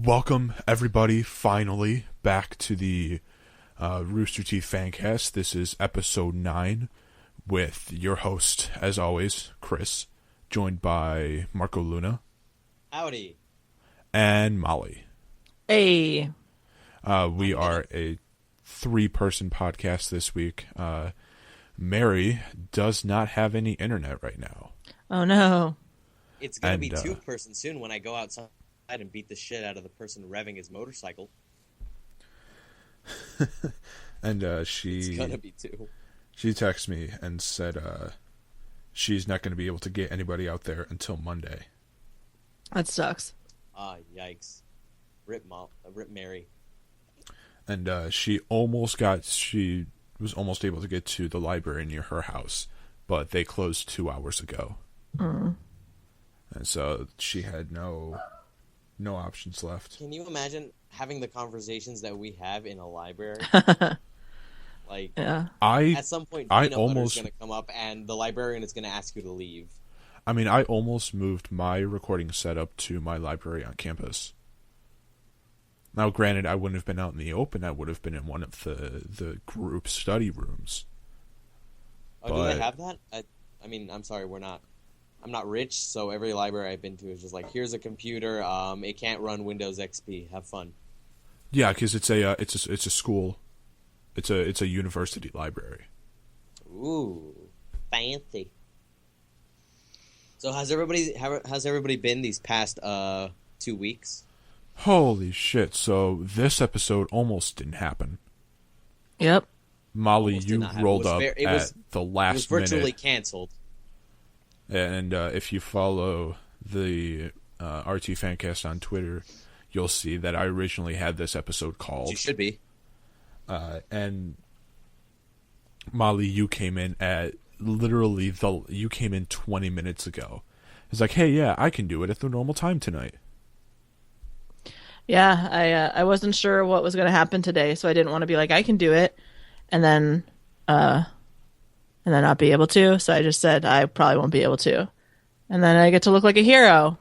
Welcome, everybody, finally, back to the Rooster Teeth Fancast. This is episode 9 with your host, as always, Chris, joined by Marco Luna. Howdy. And Molly. Hey. We are a 3-person podcast this week. Mary does not have any internet right now. Oh, no. It's going to be 2-person soon when I go outside and beat the shit out of the person revving his motorcycle. And It's going to be 2. She texted me and said she's not going to be able to get anybody out there until Monday. That sucks. Yikes. Rip Mary. And she was almost able to get to the library near her house, but they closed 2 hours ago. And so she had no options left. Can you imagine having the conversations that we have in a library? Like, yeah. At some point, peanut butter is going to come up, and the librarian is going to ask you to leave. I mean, I almost moved my recording setup to my library on campus. Now, granted, I wouldn't have been out in the open. I would have been in one of the group study rooms. Oh, do they have that? I mean, I'm sorry, I'm not rich, so every library I've been to is just like, here's a computer. It can't run Windows XP. Have fun. Yeah, because it's a school. It's a university library. Ooh, fancy. So how's everybody been these past 2 weeks? Holy shit! So this episode almost didn't happen. Yep. Molly, you rolled up at the last minute. It was virtually canceled. And if you follow the RT Fancast on Twitter, you'll see that I originally had this episode called. You should be. And Molly, you came in at you came in 20 minutes ago. It's like, hey, yeah, I can do it at the normal time tonight. Yeah, I wasn't sure what was going to happen today, so I didn't want to be like, I can do it, and then not be able to. So I just said I probably won't be able to, and then I get to look like a hero.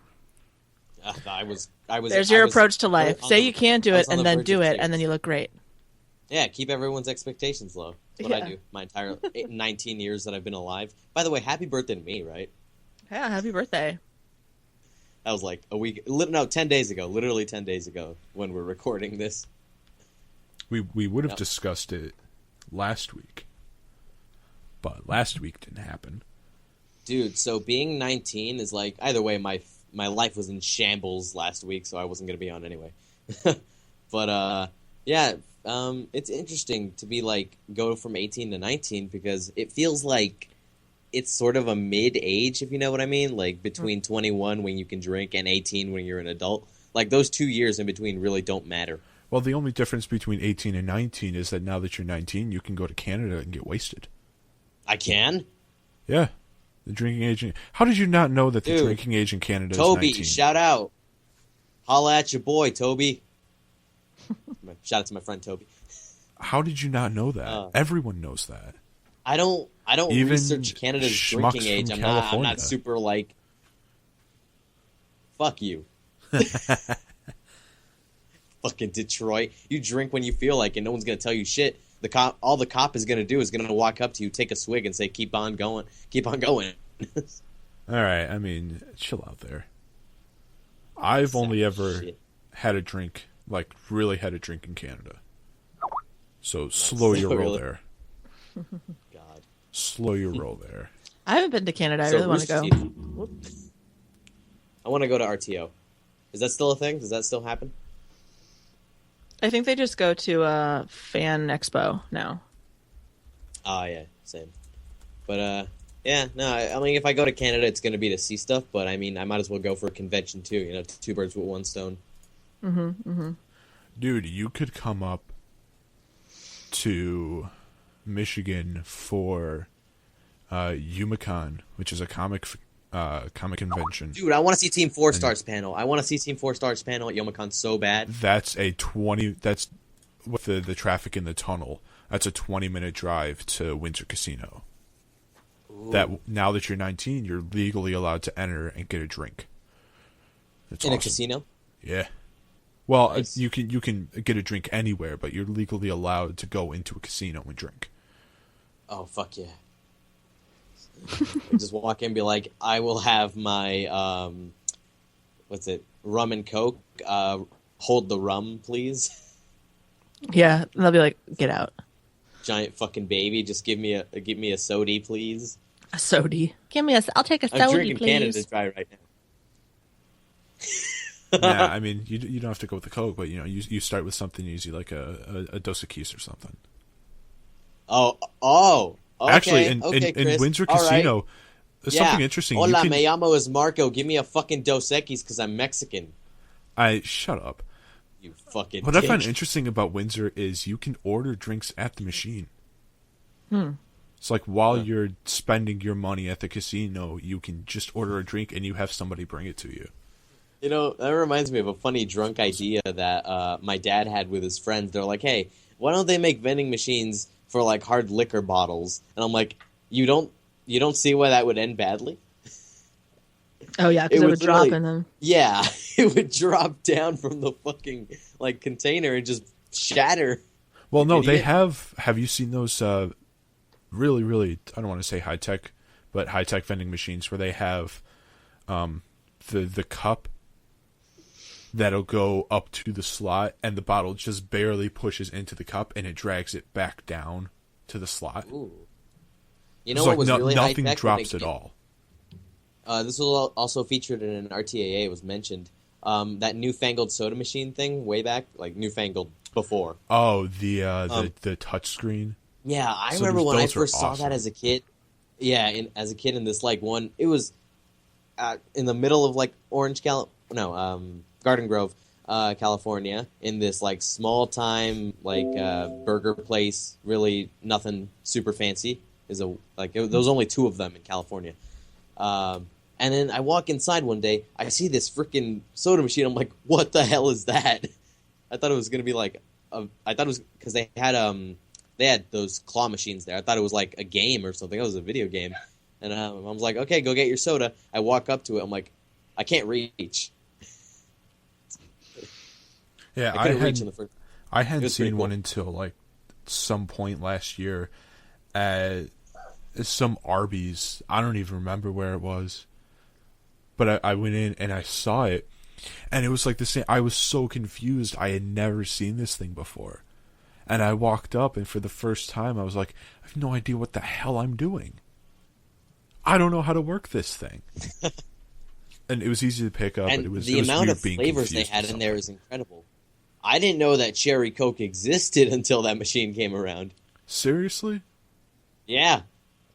I was. There's your approach to life. Say you can't do it, and then do it, and then you look great. Yeah, keep everyone's expectations low. That's what I do my entire 19 years that I've been alive. By the way, happy birthday to me, right? Yeah, happy birthday. That was like 10 days ago, literally 10 days ago when we're recording this. We would have discussed it last week, but last week didn't happen. Dude, so being 19 is like, either way, my life was in shambles last week, so I wasn't going to be on anyway. But, yeah, it's interesting to be like, go from 18 to 19 because it feels like it's sort of a mid-age, if you know what I mean, like between 21 when you can drink and 18 when you're an adult. Like those 2 years in between really don't matter. Well, the only difference between 18 and 19 is that now that you're 19, you can go to Canada and get wasted. I can? Yeah. The drinking age. How did you not know that the drinking age in Canada is 19? Toby, shout out. Holla at your boy, Toby. Shout out to my friend Toby. How did you not know that? Everyone knows that. I don't Even research Canada's drinking age. I'm not super like. Fuck you. Fucking Detroit. You drink when you feel like it. No one's gonna tell you shit. All the cop is gonna do is gonna walk up to you, take a swig, and say, "Keep on going. Keep on going." All right. I mean, chill out there. I've only ever had a drink, like really had a drink in Canada. So slow your roll there. God. Slow your roll there. I haven't been to Canada. I really want to go. I want to go to RTO. Is that still a thing? Does that still happen? I think they just go to Fan Expo now. Oh, yeah. Same. But, yeah, no, I mean, if I go to Canada, it's going to be to see stuff, but, I mean, I might as well go for a convention, too. You know, 2 birds with 1 stone. Dude, you could come up to Michigan for UMaCon, which is a comic convention. Dude, I want to see Team 4 Stars panel. I want to see Team 4 Stars panel at UMaCon so bad. That's with the traffic in the tunnel. That's a 20-minute drive to Winter Casino. Ooh. That now that you're 19, you're legally allowed to enter and get a drink. It's in awesome. a casino? Yeah. Well, Nice. you can get a drink anywhere, but you're legally allowed to go into a casino and drink. Oh, fuck yeah. Just walk in and be like, I will have my, what's it, rum and coke. Hold the rum, please. Yeah, and they'll be like, get out. Giant fucking baby, just give me a sody, please. A sody. Give me I'll take a I'm sody, drinking please. Canada Dry right now. Yeah, I mean, you don't have to go with the Coke, but you start with something easy like a Dos Equis or something. Oh. Okay, Actually, in Chris. Windsor All right. Casino, there's something interesting. Hola, me llamo es Marco. Give me a fucking Dos Equis because I'm Mexican. Shut up. You fucking What dick. I find interesting about Windsor is you can order drinks at the machine. It's like while you're spending your money at the casino, you can just order a drink and you have somebody bring it to you. You know, that reminds me of a funny drunk idea that my dad had with his friends. They're like, hey, why don't they make vending machines for like hard liquor bottles? And I'm like, you don't see why that would end badly? Oh yeah, because it would drop and then Yeah, it would drop down from the fucking like container and just shatter. Well, no, they Idiot. have you seen those really, really, I don't want to say high tech, but high tech vending machines where they have the cup that'll go up to the slot and the bottle just barely pushes into the cup and it drags it back down to the slot. Ooh. You know It's what like was really nothing high-tech drops at all. This was also featured in an RTAA. It was mentioned that newfangled soda machine thing way back, like newfangled before. Oh, the touch screen. Yeah, I So remember when I those are first saw awesome. that as a kid. Yeah, as a kid in this like one, it was in the middle of like Garden Grove, California, in this like small time like burger place. Really nothing super fancy. There was only two of them in California. And then I walk inside one day, I see this freaking soda machine. I'm like, what the hell is that? I thought it was gonna be like, I thought it was because they had those claw machines there. I thought it was like a game or something. It was a video game. And I was like, okay, go get your soda. I walk up to it. I'm like, I can't reach. Yeah, I couldn't reach in the first. I It hadn't was pretty seen one cool. until like some point last year at some Arby's. I don't even remember where it was. But I went in and I saw it, and it was like the same. I was so confused. I had never seen this thing before. And I walked up, and for the first time, I was like, I have no idea what the hell I'm doing. I don't know how to work this thing. And it was easy to pick up, And but it was the it was amount weird of being flavors they confused had with in there something. is incredible. I didn't know that cherry Coke existed until that machine came around. Seriously? Yeah.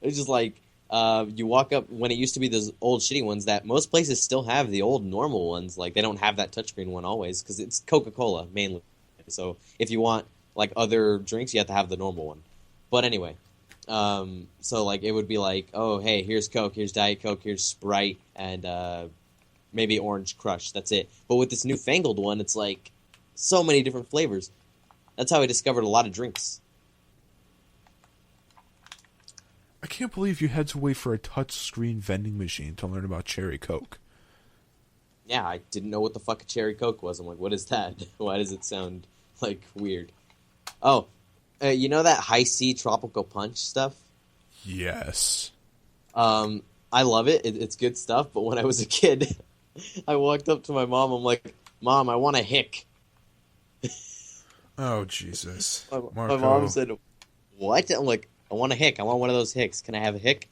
It was just like, you walk up, when it used to be those old shitty ones that most places still have the old normal ones. Like, they don't have that touchscreen one always, because it's Coca-Cola, mainly. So, if you want, like, other drinks, you have to have the normal one. But anyway, so, like, it would be like, oh, hey, here's Coke, here's Diet Coke, here's Sprite, and, maybe Orange Crush, that's it. But with this newfangled one, it's like, so many different flavors. That's how I discovered a lot of drinks. I can't believe you had to wait for a touch-screen vending machine to learn about Cherry Coke. Yeah, I didn't know what the fuck a cherry Coke was. I'm like, what is that? Why does it sound, like, weird? Oh, you know that high C tropical punch stuff? Yes. I love it. It's good stuff. But when I was a kid, I walked up to my mom. I'm like, Mom, I want a hick. Oh, Jesus. My Marco. mom said, what? I'm like, I want a hick. I want one of those hicks. Can I have a hick?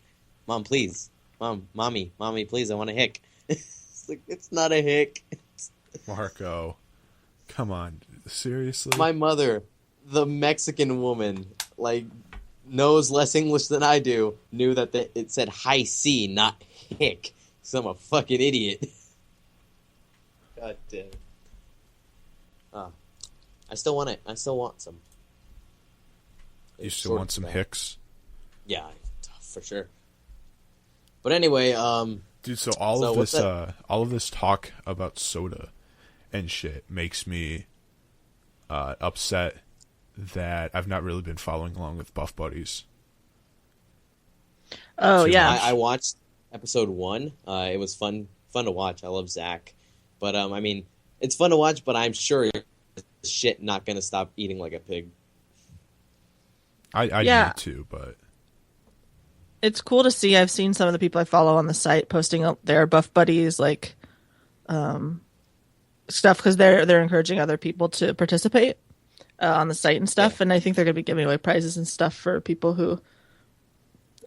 Mom, please. Mommy, please, I want a hick. It's like, it's not a hick. Marco. Come on. Seriously? My mother, the Mexican woman, like, knows less English than I do, knew that it said high C, not hick. So I'm a fucking idiot. God damn. I still want it. I still want some. You still want some hicks? Yeah, for sure. But anyway, Dude, so all what's of this talk about soda and shit makes me upset that I've not really been following along with Buff Buddies. Oh Too yeah. much. I watched episode 1. It was fun to watch. I love Zach. But I mean, it's fun to watch, but I'm sure shit not gonna stop eating like a pig. I Yeah. need to, but It's cool to see. I've seen some of the people I follow on the site posting up their Buff Buddies like stuff because they're encouraging other people to participate on the site and stuff. Yeah. And I think they're going to be giving away prizes and stuff for people who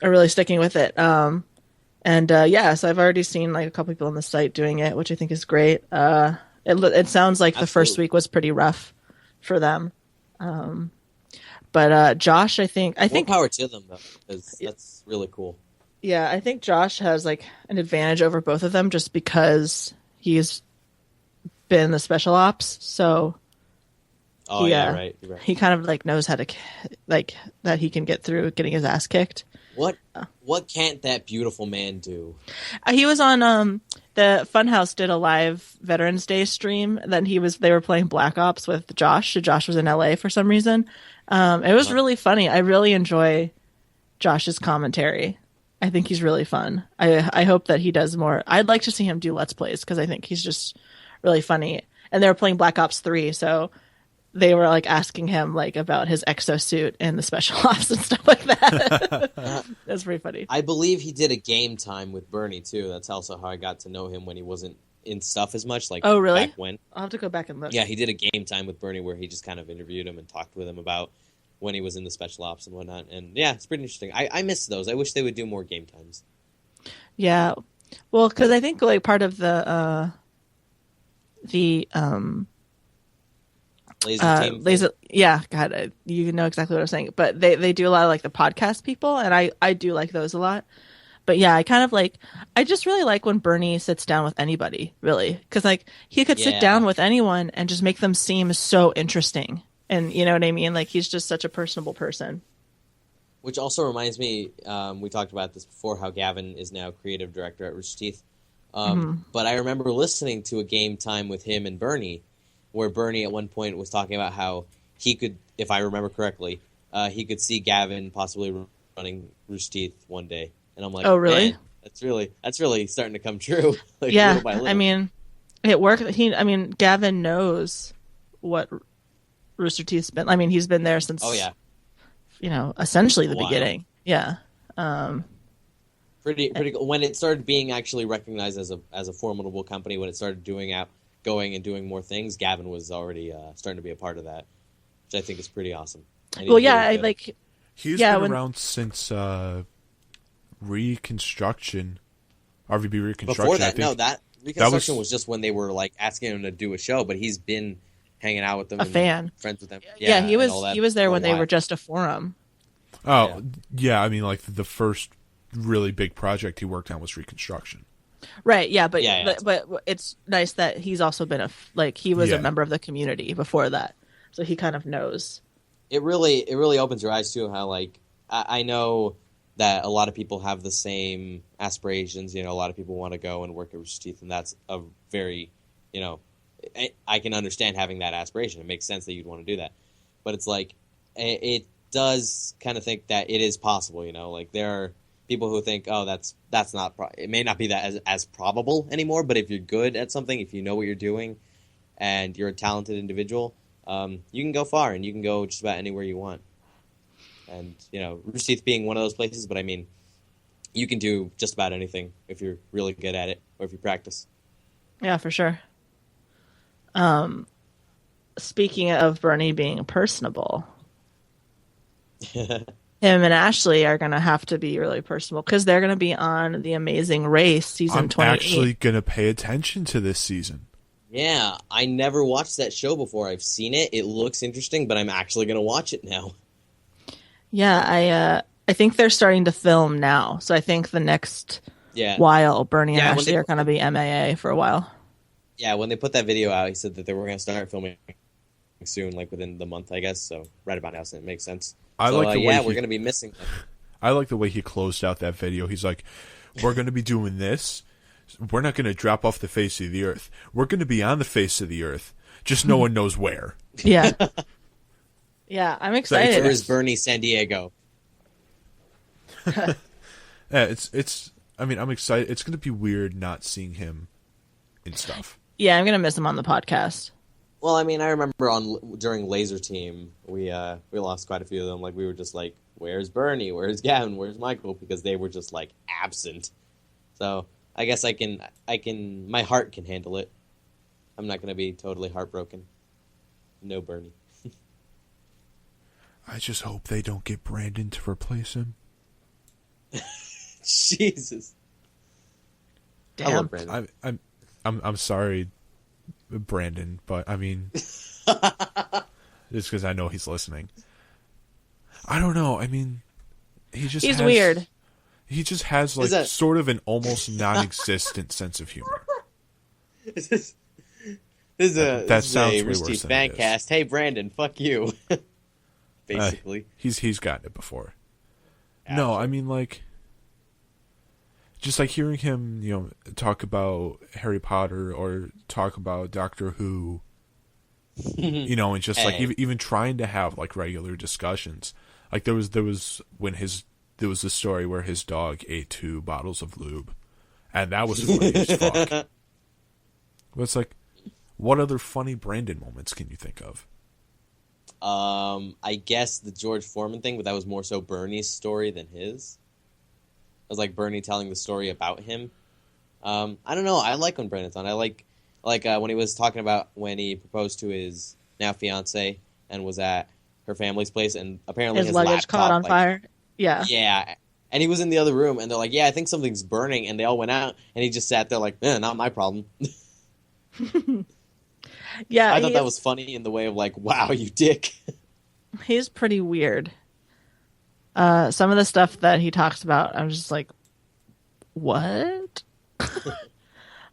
are really sticking with it. Yeah, so I've already seen like a couple people on the site doing it, which I think is great. It sounds like the first Absolutely. week was pretty rough for them. But Josh, I think More power to them though, because that's really cool. yeah, I think Josh has like an advantage over both of them just because he's been the special ops. So Oh yeah, right. You're right. he kind of like knows how to like that he can get through getting his ass kicked. What can't that beautiful man do? He was on the Funhouse did a live Veterans Day stream. Then they were playing Black Ops with Josh. So Josh was in LA for some reason. It was really funny. I really enjoy Josh's commentary. I think he's really fun. I hope that he does more. I'd like to see him do Let's Plays because I think he's just really funny. And they were playing Black Ops 3, so they were like asking him like about his exosuit and the special ops and stuff like that. That's pretty funny. I believe he did a game time with Bernie too. That's also how I got to know him when he wasn't in stuff as much. Like, oh, really? Back when. I'll have to go back and look. Yeah, he did a game time with Bernie where he just kind of interviewed him and talked with him about when he was in the special ops and whatnot. And yeah, it's pretty interesting. I miss those. I wish they would do more game times. Yeah. Well, because I think like part of the Laser team. yeah, God, you know exactly what I'm saying. But they do a lot of like the podcast people, and I do like those a lot. But yeah, I just really like when Bernie sits down with anybody, really, because like he could sit Yeah. down with anyone and just make them seem so interesting, and you know what I mean. Like he's just such a personable person. Which also reminds me, we talked about this before, how Gavin is now creative director at Rooster Teeth. But I remember listening to a game time with him and Bernie, where Bernie at one point was talking about how he could, if I remember correctly, he could see Gavin possibly running Rooster Teeth one day. And I'm like, Oh, really? Man, that's really starting to come true. Like, Yeah, little by little. I mean, it worked. Gavin knows what Rooster Teeth's been. I mean, he's been there since. Oh yeah, essentially the A while. beginning. Yeah. pretty cool. When it started being actually recognized as a formidable company, when it started going and doing more things, Gavin was already starting to be a part of that, which I think is pretty awesome. And Well, he's yeah, really I good. like. he's Yeah, been when- around since Reconstruction, RVB Reconstruction. Before I that, think. no, that Reconstruction was- was just when they were like asking him to do a show, but he's been hanging out with them, A and fan. friends with them. Yeah, he and all was. that He was there for a when they while. were just a forum. Oh, yeah. I mean, like the first really big project he worked on was Reconstruction. Right. Yeah. But Yeah. but it's nice that he's also been he was Yeah. a member of the community before that, so he kind of knows. It really opens your eyes to how, like, I know that a lot of people have the same aspirations. A lot of people want to go and work at Rooster Teeth, and that's a very, I can understand having that aspiration. It makes sense that you'd want to do that, but it's like it does kind of think that it is possible. Like there are people who think, oh, that's not. It may not be that as probable anymore. But if you're good at something, if you know what you're doing, and you're a talented individual, you can go far, and you can go just about anywhere you want. And Rooster Teeth being one of those places, but I mean, you can do just about anything if you're really good at it or if you practice. Yeah, for sure. Speaking of Bernie being personable, him and Ashley are gonna have to be really personable because they're gonna be on The Amazing Race season I'm 28. actually gonna pay attention to this season. Yeah, I never watched that show before. I've seen it. It looks interesting, but I'm actually going to watch it now. Yeah, I think they're starting to film now, so I think the next Yeah. while Bernie and Yeah, when Ashley they- are gonna be MAA for a while. Yeah, when they put that video out, he said that they were going to start filming soon, like within the month, I guess. So right about now, so it makes sense. I like the way we're going to be missing them. I like the way he closed out that video. He's like, "We're gonna be doing this. We're not gonna drop off the face of the earth. We're gonna be on the face of the earth. Just no one knows where." Yeah. Yeah, I'm excited. Where is Bernie San Diego? Yeah, it's. I mean, I'm excited. It's gonna be weird not seeing him in stuff. Yeah, I'm gonna miss him on the podcast. Well, I mean, I remember during Laser Team, we lost quite a few of them. Like, we were just like, where's Bernie? Where's Gavin? Where's Michael? Because they were just like absent. So I guess my heart can handle it. I'm not gonna be totally heartbroken. No Bernie. I just hope they don't get Brandon to replace him. Jesus. Damn. I love Brandon. I'm sorry, Brandon, but I mean, just because I know he's listening. I don't know. I mean, he's weird. He just has like sort of an almost non-existent sense of humor. This is a Risty Fancast. Hey, Brandon, fuck you. Basically, he's gotten it before. No, I mean, like, just like hearing him, talk about Harry Potter or talk about Doctor Who, and just like even trying to have like regular discussions. Like there was the story where his dog ate 2 bottles of lube, and that was funny as fuck. But it's like, what other funny Brandon moments can you think of? I guess the George Foreman thing, but that was more so Bernie's story than his. It was like Bernie telling the story about him. I don't know. I like when Brandon's on. I like when he was talking about when he proposed to his now fiance and was at her family's place, and apparently his luggage laptop caught on fire. Yeah. Yeah. And he was in the other room, and they're like, yeah, I think something's burning, and they all went out, and he just sat there like, not my problem. Yeah, I thought that was funny in the way of like, wow, you dick. He's pretty weird. Some of the stuff that he talks about, I'm just like, what? But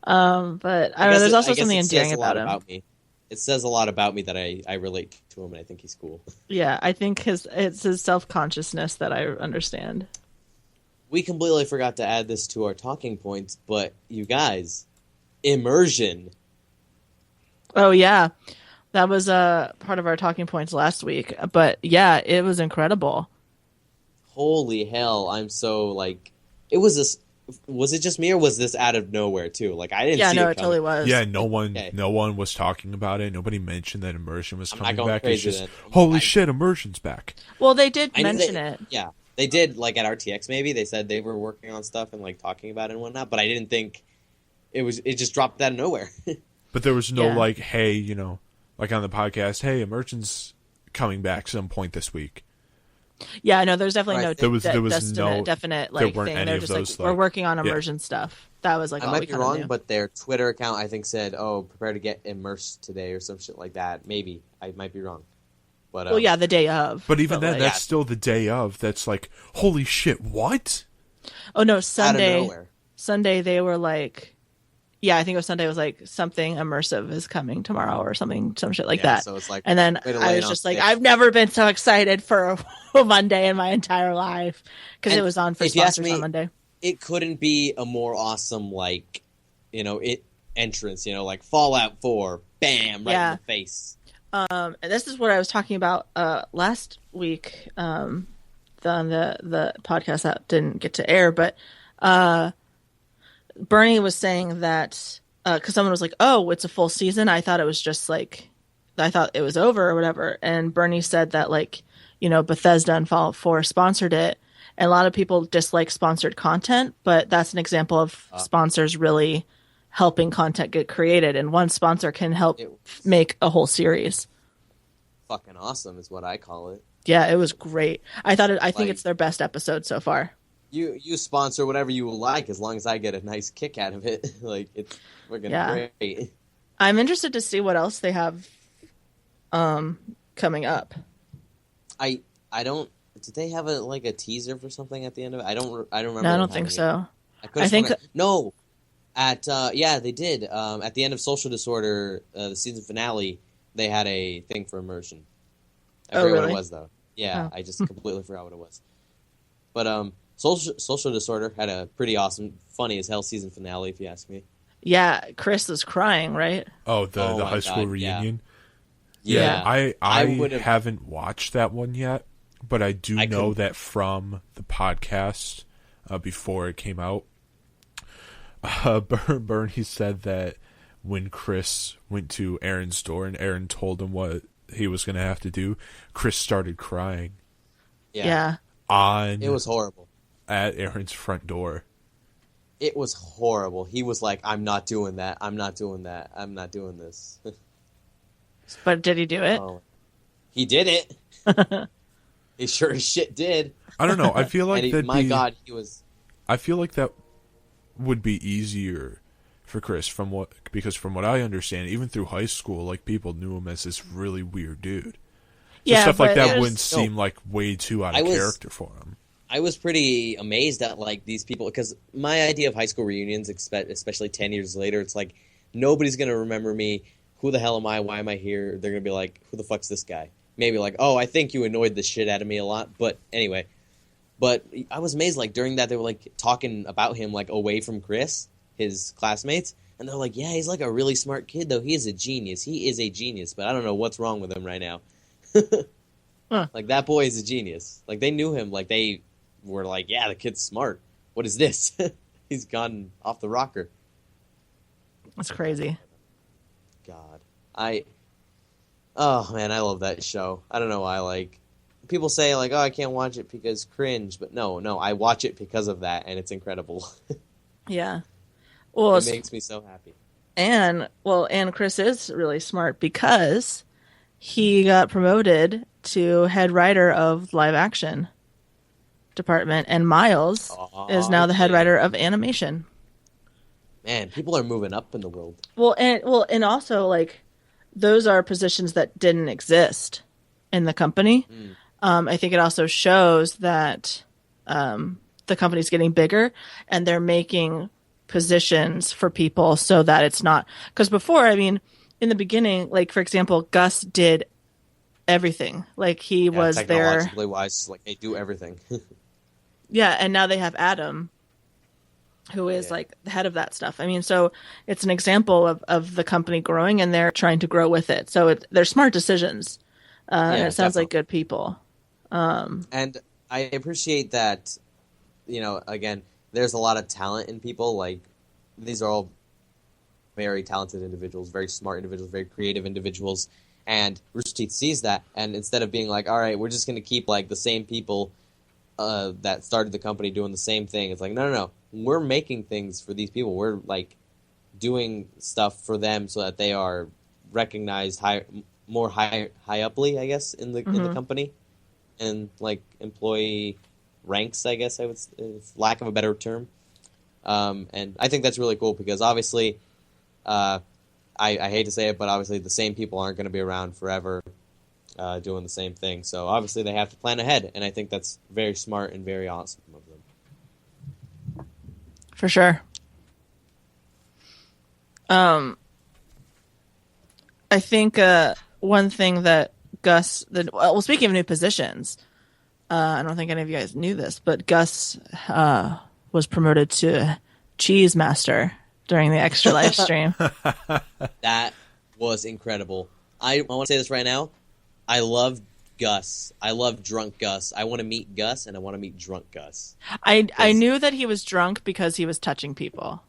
I don't know, there's also something endearing about him. It says a lot about me that I relate to him, and I think he's cool. Yeah, I think it's his self-consciousness that I understand. We completely forgot to add this to our talking points, but you guys, immersion. Oh, yeah. That was part of our talking points last week. But, yeah, it was incredible. Holy hell. I'm so, like... Was it just me, or was this out of nowhere, too? Like, I didn't see it coming. Yeah, no, it totally was. Yeah, no one was talking about it. Nobody mentioned that immersion was coming back. Crazy, it's just, holy shit, immersion's back. Well, they did mention it. Yeah, they did, like, at RTX, maybe. They said they were working on stuff and, like, talking about it and whatnot, but I didn't think... It just dropped out of nowhere. But there was no, like, hey, like on the podcast, hey, immersion's coming back some point this week. Yeah, no, there's definitely no there was definite like there weren't thing. Any They're of just those, like, we're working on immersion stuff. That was like I all might we be kind of wrong, knew. but their Twitter account I think said, "Oh, prepare to get immersed today" or some shit like that. Maybe I might be wrong. But well, yeah, the day of. But even then, that's still the day of. That's like, holy shit, what? Oh no, Sunday. Out of nowhere. Sunday they were like. Yeah, I think it was Sunday. It was like something immersive is coming tomorrow or some shit like that. So it's like, and then I was just like, I've never been so excited for a Monday in my entire life because it was on for sponsors on Monday. It couldn't be a more awesome entrance. Like Fallout 4, bam, right in the face. And this is what I was talking about last week on the podcast that didn't get to air, but. Bernie was saying that because someone was like, "Oh, it's a full season." I thought it was just like, I thought it was over or whatever. And Bernie said that Bethesda and Fallout 4 sponsored it, and a lot of people dislike sponsored content, but that's an example of sponsors really helping content get created, and one sponsor can help make a whole series. Fucking awesome is what I call it. Yeah, it was great. I think it's their best episode so far. You sponsor whatever you like as long as I get a nice kick out of it. Like it's freaking great. I'm interested to see what else they have coming up. I don't. Did they have a teaser for something at the end of it? I don't remember. No, I don't think so. I think no. At they did. At the end of Social Disorder, the season finale, they had a thing for immersion. I forget what it was though. Yeah, I just completely forgot what it was. But Social Disorder had a pretty awesome, funny as hell season finale, if you ask me. Yeah, Chris was crying, right? Oh, the high school reunion. Yeah. I haven't watched that one yet, but I do know that from the podcast before it came out. Bernie said that when Chris went to Aaron's door and Aaron told him what he was going to have to do, Chris started crying. Yeah. It was horrible. At Aaron's front door. It was horrible. He was like, I'm not doing that. I'm not doing that. I'm not doing this. But did he do it? Oh. He did it. He sure as shit did. I don't know. I feel like God, he was. I feel like that would be easier for Chris because from what I understand, even through high school, like people knew him as this really weird dude. So stuff like that wouldn't seem like way too out of character for him. I was pretty amazed at like these people because my idea of high school reunions, especially 10 years later, it's like nobody's gonna remember me. Who the hell am I? Why am I here? They're gonna be like, who the fuck's this guy? Maybe like, oh, I think you annoyed the shit out of me a lot. But anyway, I was amazed. Like during that, they were like talking about him like away from Chris, his classmates, and they're like, yeah, he's like a really smart kid though. He is a genius. He is a genius. But I don't know what's wrong with him right now. Like that boy is a genius. Like they knew him. Like they were like, yeah, the kid's smart. What is this? He's gone off the rocker. That's crazy. God. Oh man, I love that show. I don't know why. Like people say like, oh, I can't watch it because cringe, but no, I watch it because of that, and it's incredible. Yeah. Well, it makes me so happy. And Chris is really smart because he got promoted to head writer of live action department, and Miles is now the head writer of animation. Man, people are moving up in the world. Well, and also like those are positions that didn't exist in the company. I think it also shows that the company's getting bigger and they're making positions for people so that it's not, because before, I mean, in the beginning, like for example, Gus did everything. Like he was there. Technologically wise, like they do everything. Yeah, and now they have Adam, who is like the head of that stuff. I mean, so it's an example of the company growing, and they're trying to grow with it. So they're smart decisions, and it sounds like good people. And I appreciate that, again, there's a lot of talent in people. Like, these are all very talented individuals, very smart individuals, very creative individuals. And Rooster Teeth sees that, and instead of being like, all right, we're just going to keep like the same people that started the company doing the same thing. It's like, no. We're making things for these people. We're like doing stuff for them so that they are recognized more high uply, I guess, in the company, and like employee ranks, I guess I would, lack of a better term. And I think that's really cool because obviously, I hate to say it, but obviously the same people aren't going to be around forever doing the same thing. So obviously they have to plan ahead, and I think that's very smart and very awesome of them. For sure. I think one thing that Gus, speaking of new positions, I don't think any of you guys knew this, but Gus was promoted to Cheese Master during the extra live stream. That was incredible. I want to say this right now. I love Gus. I love drunk Gus. I want to meet Gus, and I want to meet drunk Gus. I knew that he was drunk because he was touching people.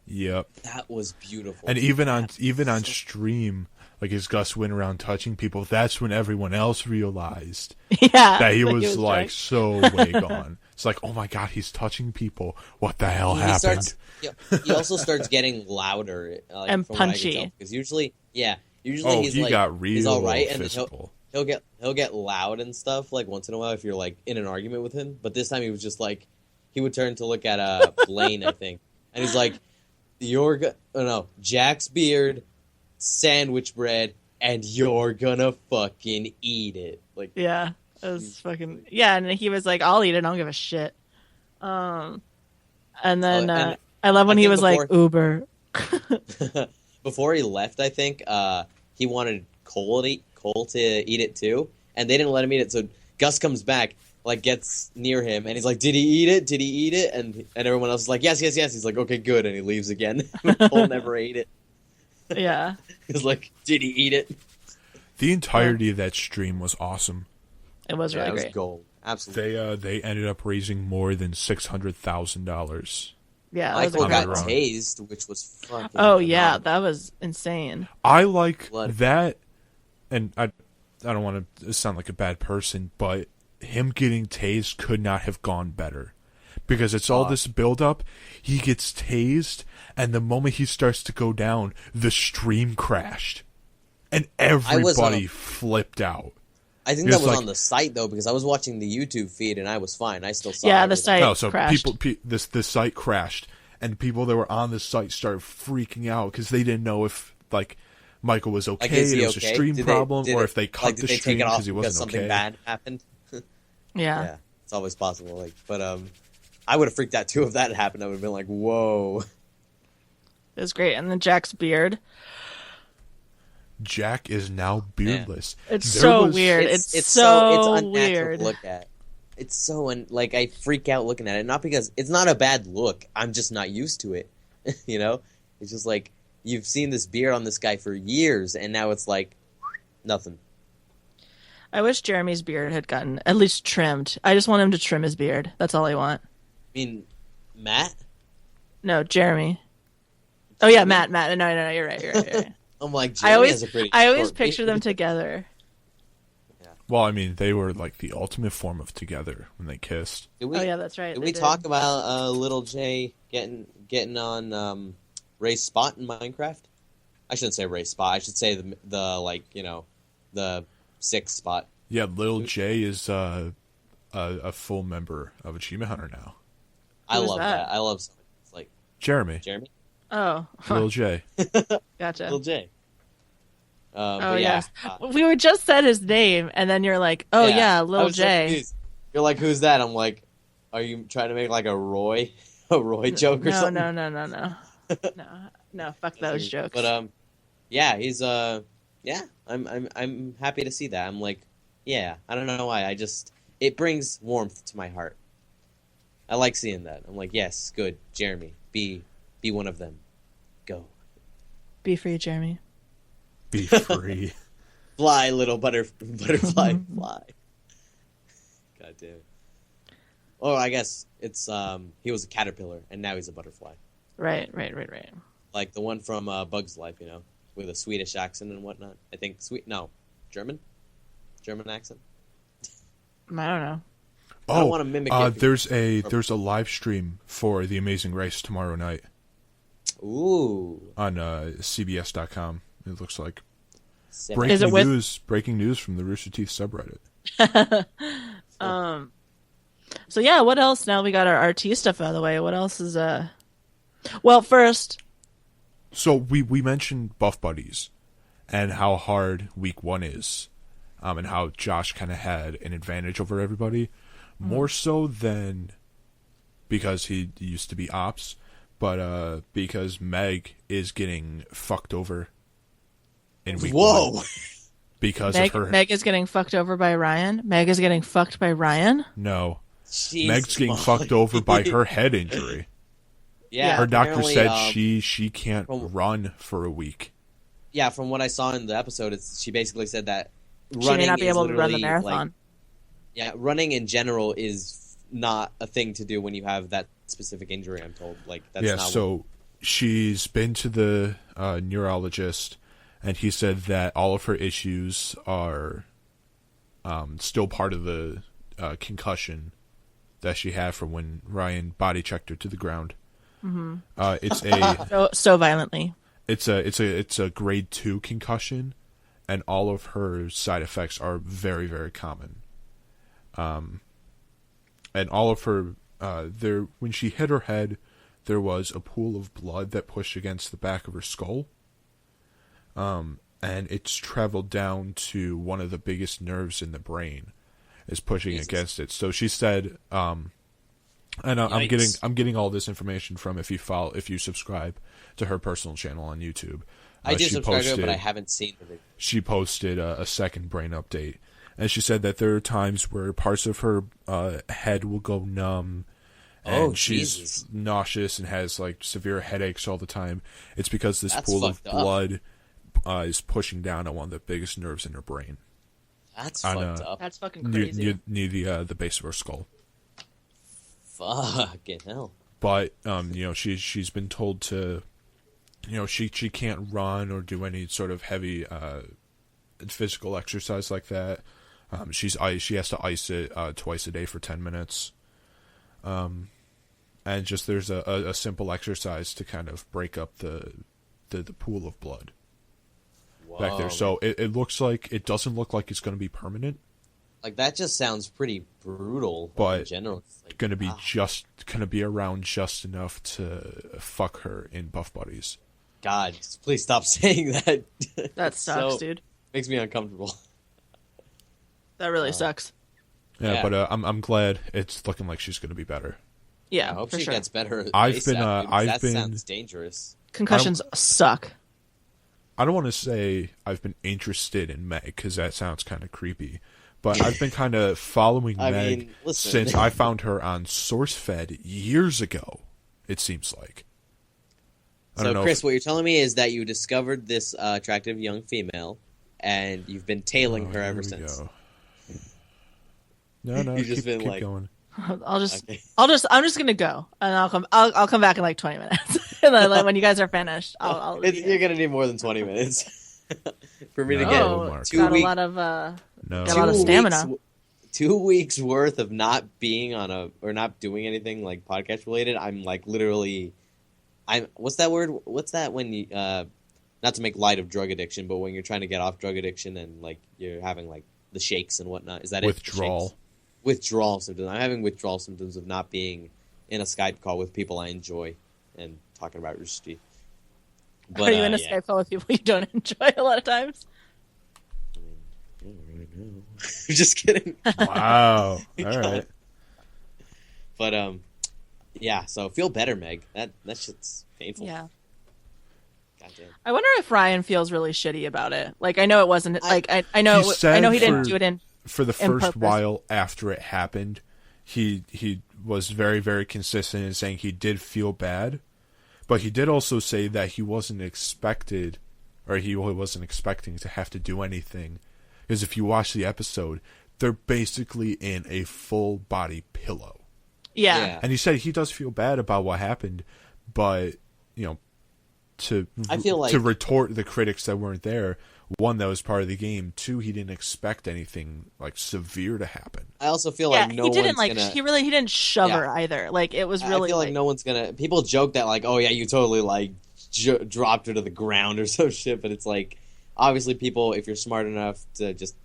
Yep. That was beautiful. And even on stream, like as Gus went around touching people, that's when everyone else realized that he was like drunk. So way gone. It's like, oh my god, he's touching people. What the hell happened? He also starts getting louder and punchy. Because usually he's got real he's all right, physical. And he'll get loud and stuff like once in a while if you're like in an argument with him. But this time he was just like, he would turn to look at Blaine, I think, and he's like, Jack's beard, sandwich bread, and you're gonna fucking eat it. Like, yeah, it was fucking and he was like, I'll eat it, I don't give a shit. And then I love when he was like, Uber. Before he left, I think he wanted Cole to eat it too, and they didn't let him eat it. So Gus comes back, like gets near him, and he's like, "Did he eat it? Did he eat it?" And everyone else is like, "Yes, yes, yes." He's like, "Okay, good," and he leaves again. Cole never ate it. Yeah, he's like, "Did he eat it?" The entirety of that stream was awesome. It was really great. It was gold. Absolutely. They ended up raising more than $600,000 Yeah, that was Michael got incredible. tased, which was fucking. Oh yeah, phenomenal. that was insane. I like Blood. that, and I don't want to sound like a bad person, but him getting tased could not have gone better. Because it's all this build-up, he gets tased, and the moment he starts to go down, the stream crashed. And everybody flipped out. I think that was on the site, though, because I was watching the YouTube feed, and I was fine. I still saw the site No, so crashed. the site crashed, and people that were on the site started freaking out because they didn't know if, like, Michael was okay, is he it was a stream problem, or if they cut the stream because he wasn't something okay. bad happened. Yeah. It's always possible. Like, but I would have freaked out too if that had happened. I would have been like, "Whoa!" It was great. And then Jack's beard. Jack is now beardless. It's so weird. It's so unnatural weird to look at. It's so like I freak out looking at it. Not because it's not a bad look. I'm just not used to it. You know, it's just like you've seen this beard on this guy for years, and now it's like nothing. I wish Jeremy's beard had gotten at least trimmed. I just want him to trim his beard. That's all I want. I mean, Matt? No, Jeremy. Oh yeah, Matt. No, you're right. You're right. I'm like, Jeremy has a pretty I always short picture beard. them together. Well, I mean, they were like the ultimate form of together when they kissed. Oh yeah, that's right. Did they we did. talk about Little J getting on Ray's spot in Minecraft? I shouldn't say Ray's spot. I should say the like, you know, the 6th spot. Yeah, Lil J is a full member of Achievement Hunter now. I Who is love that? that. I love something. It's like Jeremy. Oh, Lil J. gotcha. Lil J. Oh But yeah, yes, we were just said his name, and then you're like, "Oh yeah, I Lil was so J." confused. You're like, who's that? I'm like, are you trying to make like a Roy joke or something? No, fuck those jokes. But yeah, he's yeah, I'm happy to see that. I'm like, yeah, I don't know why. It brings warmth to my heart. I like seeing that. I'm like, yes, good, Jeremy, be one of them. Go. Be free, Jeremy. Be free. Fly, little butterfly, fly. God damn it. Oh, I guess it's he was a caterpillar and now he's a butterfly. Right. Like the one from Bug's Life, you know, with a Swedish accent and whatnot. I think German accent. I don't know. I don't want to mimic it. There's a live stream for The Amazing Race tomorrow night. Ooh. On CBS.com. It looks like Is it with- breaking news from the Rooster Teeth subreddit. So yeah, what else? Now we got our RT stuff out of the way. What else is Well, first. So we mentioned Buff Buddies and how hard week 1 is, and how Josh kind of had an advantage over everybody, more so than because he used to be ops, but because Meg is getting fucked over in week 1. Because of her. Meg is getting fucked over by Ryan. Meg is getting fucked by Ryan. No. Jesus, Meg's getting Molly. fucked over by her head injury. Yeah, her doctor apparently, said she can't run for a week. Yeah, from what I saw in the episode, she basically said that She may not be able to run the marathon. Running in general is not a thing to do when you have that specific injury. I'm told, like that's not. So she's been to the neurologist, and he said that all of her issues are still part of the concussion that she had from when Ryan body checked her to the ground. Mm-hmm. It's a so violently. It's a grade 2 concussion, and all of her side effects are very, very common. And all of her when she hit her head, there was a pool of blood that pushed against the back of her skull. And it's traveled down to one of the biggest nerves in the brain, is pushing against it. So she said, and I'm getting all this information from if you subscribe to her personal channel on YouTube. I do subscribe to it, but I haven't seen it. She posted a second brain update, and she said that there are times where parts of her head will go numb, and she's nauseous and has like severe headaches all the time. It's because this pool of blood is pushing down on one of the biggest nerves in her brain. That's fucked up. That's fucking crazy. Near the base of her skull. Fucking hell. but she's been told to, she can't run or do any sort of heavy physical exercise like that. She has to ice it twice a day for 10 minutes. And just there's a simple exercise to kind of break up the pool of blood back there. So it looks like, it doesn't look like it's going to be permanent. Like, that just sounds pretty brutal. But in general, it's like, going to be around just enough to fuck her in Buff Buddies. God, please stop saying that. That sucks, dude. Makes me uncomfortable. That really sucks. Yeah, but I'm glad it's looking like she's going to be better. Yeah, I hope she gets better. That sounds dangerous. Concussions suck. I don't want to say I've been interested in Meg because that sounds kind of creepy, but I've been kind of following Meg since I found her on SourceFed years ago. It seems like. So, Chris, what you're telling me is that you discovered this attractive young female, and you've been tailing her ever since. No, you've just been keep going. I'm just gonna go, and I'll come back in like 20 minutes, and then when you guys are finished, you're gonna need more than 20 minutes for me to get Mark. 2 got weeks. a lot of stamina. 2 weeks worth of not being or not doing anything like podcast related. I'm like literally, what's that word? What's that when you not to make light of drug addiction, but when you're trying to get off drug addiction and like you're having like the shakes and whatnot. Is that withdrawal? Withdrawal symptoms. I'm having withdrawal symptoms of not being in a Skype call with people I enjoy and talking about Rooster Teeth. Are you in a Skype call with people you don't enjoy a lot of times? I don't really know. Just kidding. Wow. All right. But yeah. So feel better, Meg. That shit's painful. Yeah. Goddamn. I wonder if Ryan feels really shitty about it. Like, I know it wasn't like I know he didn't do it in. For the first while after it happened, he was very, very consistent in saying he did feel bad, but he did also say that he wasn't expecting to have to do anything, because if you watch the episode, they're basically in a full body pillow. Yeah. And he said he does feel bad about what happened, but to retort the critics that weren't there. One, that was part of the game. Two, he didn't expect anything like severe to happen. I also feel like he didn't shove her either. Like, it was really. I feel like no one's gonna. People joke that like, oh yeah, you totally like dropped her to the ground or some shit. But it's like, obviously, people, if you're smart enough to just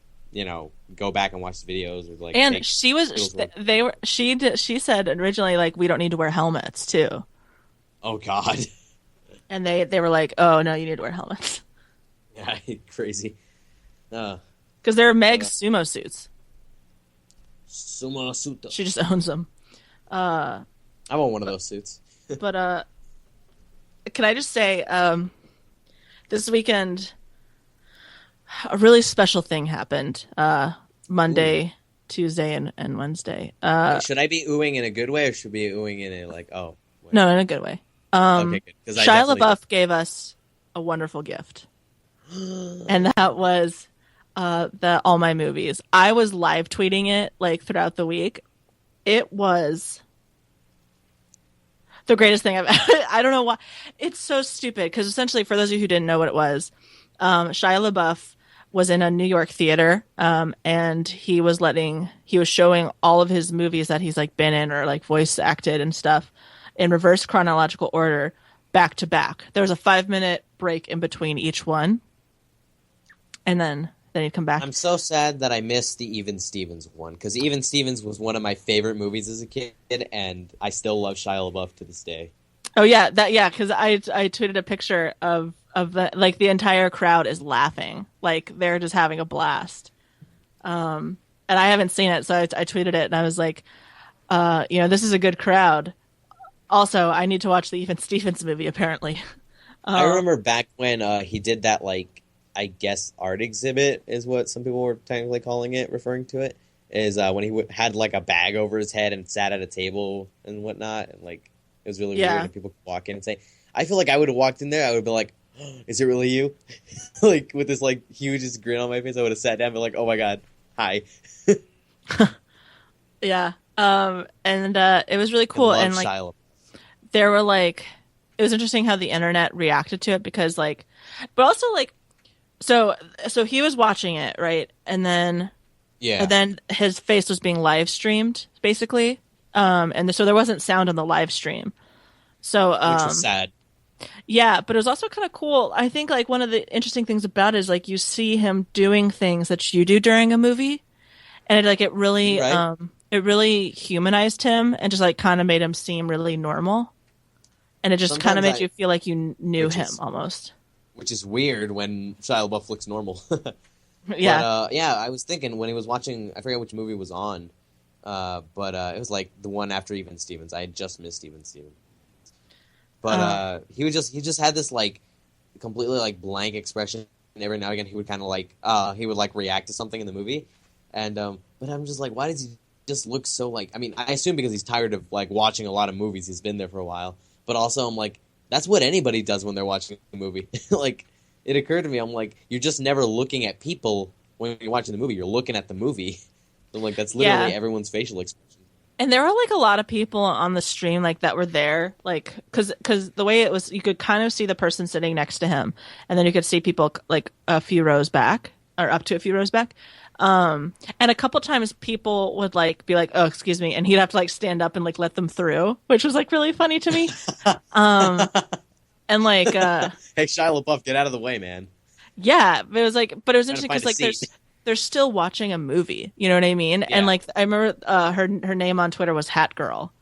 go back and watch the videos or like. And she was. She said originally like, we don't need to wear helmets too. Oh God. And they were like, oh no, you need to wear helmets. Yeah, crazy. Because they're Meg's sumo suits. Sumo suit. She just owns them. I want one of those suits. But can I just say, this weekend, a really special thing happened. Monday, Tuesday, and Wednesday. Should I be oohing in a good way, or should I be oohing in a like, oh? Wait. No, in a good way. Okay, good. Shia LaBeouf gave us a wonderful gift. And that was all my movies. I was live tweeting it like throughout the week. It was the greatest thing I've I don't know why. It's so stupid because essentially, for those of you who didn't know what it was, Shia LaBeouf was in a New York theater, and he was showing all of his movies that he's like been in or like voice acted and stuff in reverse chronological order, back to back. There was a 5-minute break in between each one. And then he'd come back. I'm so sad that I missed the Even Stevens one, because Even Stevens was one of my favorite movies as a kid, and I still love Shia LaBeouf to this day. Oh yeah, because I tweeted a picture of the entire crowd is laughing, like they're just having a blast. And I haven't seen it, so I tweeted it, and I was like, this is a good crowd. Also, I need to watch the Even Stevens movie. Apparently, I remember back when he did that like. I guess art exhibit is what some people were technically calling it, referring to it, is when he had like a bag over his head and sat at a table and whatnot. And like, it was really weird. And people could walk in and say, I feel like I would have walked in there. I would have been like, oh, is it really you? Like with this like hugest grin on my face, I would have sat down and been like, oh my God, hi. Yeah. And it was really cool. And like, there were like, it was interesting how the internet reacted to it because like, but also like, so he was watching it, right? And then his face was being live streamed basically. So there wasn't sound on the live stream. So, which was sad. Yeah, but it was also kind of cool. I think like one of the interesting things about it is like you see him doing things that you do during a movie, and it really Right. it really humanized him and just like kind of made him seem really normal, and it just kind of Sometimes made you feel like you knew which him is almost. which is weird when Shia LaBeouf looks normal. Yeah. But I was thinking when he was watching, I forget which movie it was on, but it was like the one after Even Stevens. I had just missed Even Stevens, but he just had this like completely like blank expression. And every now and again, he would kind of like he would like react to something in the movie, and but I'm just like, why does he just look so like? I mean, I assume because he's tired of like watching a lot of movies. He's been there for a while, but also I'm like, that's what anybody does when they're watching a movie. Like, it occurred to me, I'm like, you're just never looking at people when you're watching the movie. You're looking at the movie. I'm like, that's literally everyone's facial expression. And there were like a lot of people on the stream like that were there, like because the way it was, you could kind of see the person sitting next to him, and then you could see people like a few rows back or up to a few rows back. And a couple times people would like be like, "Oh, excuse me," and he'd have to like stand up and like let them through, which was like really funny to me. And like, Hey, Shia LaBeouf, get out of the way, man. yeah, but it was like, but it was Trying to interesting find because a like seat. they're still watching a movie, you know what I mean? Yeah. And like I remember her name on Twitter was Hat Girl,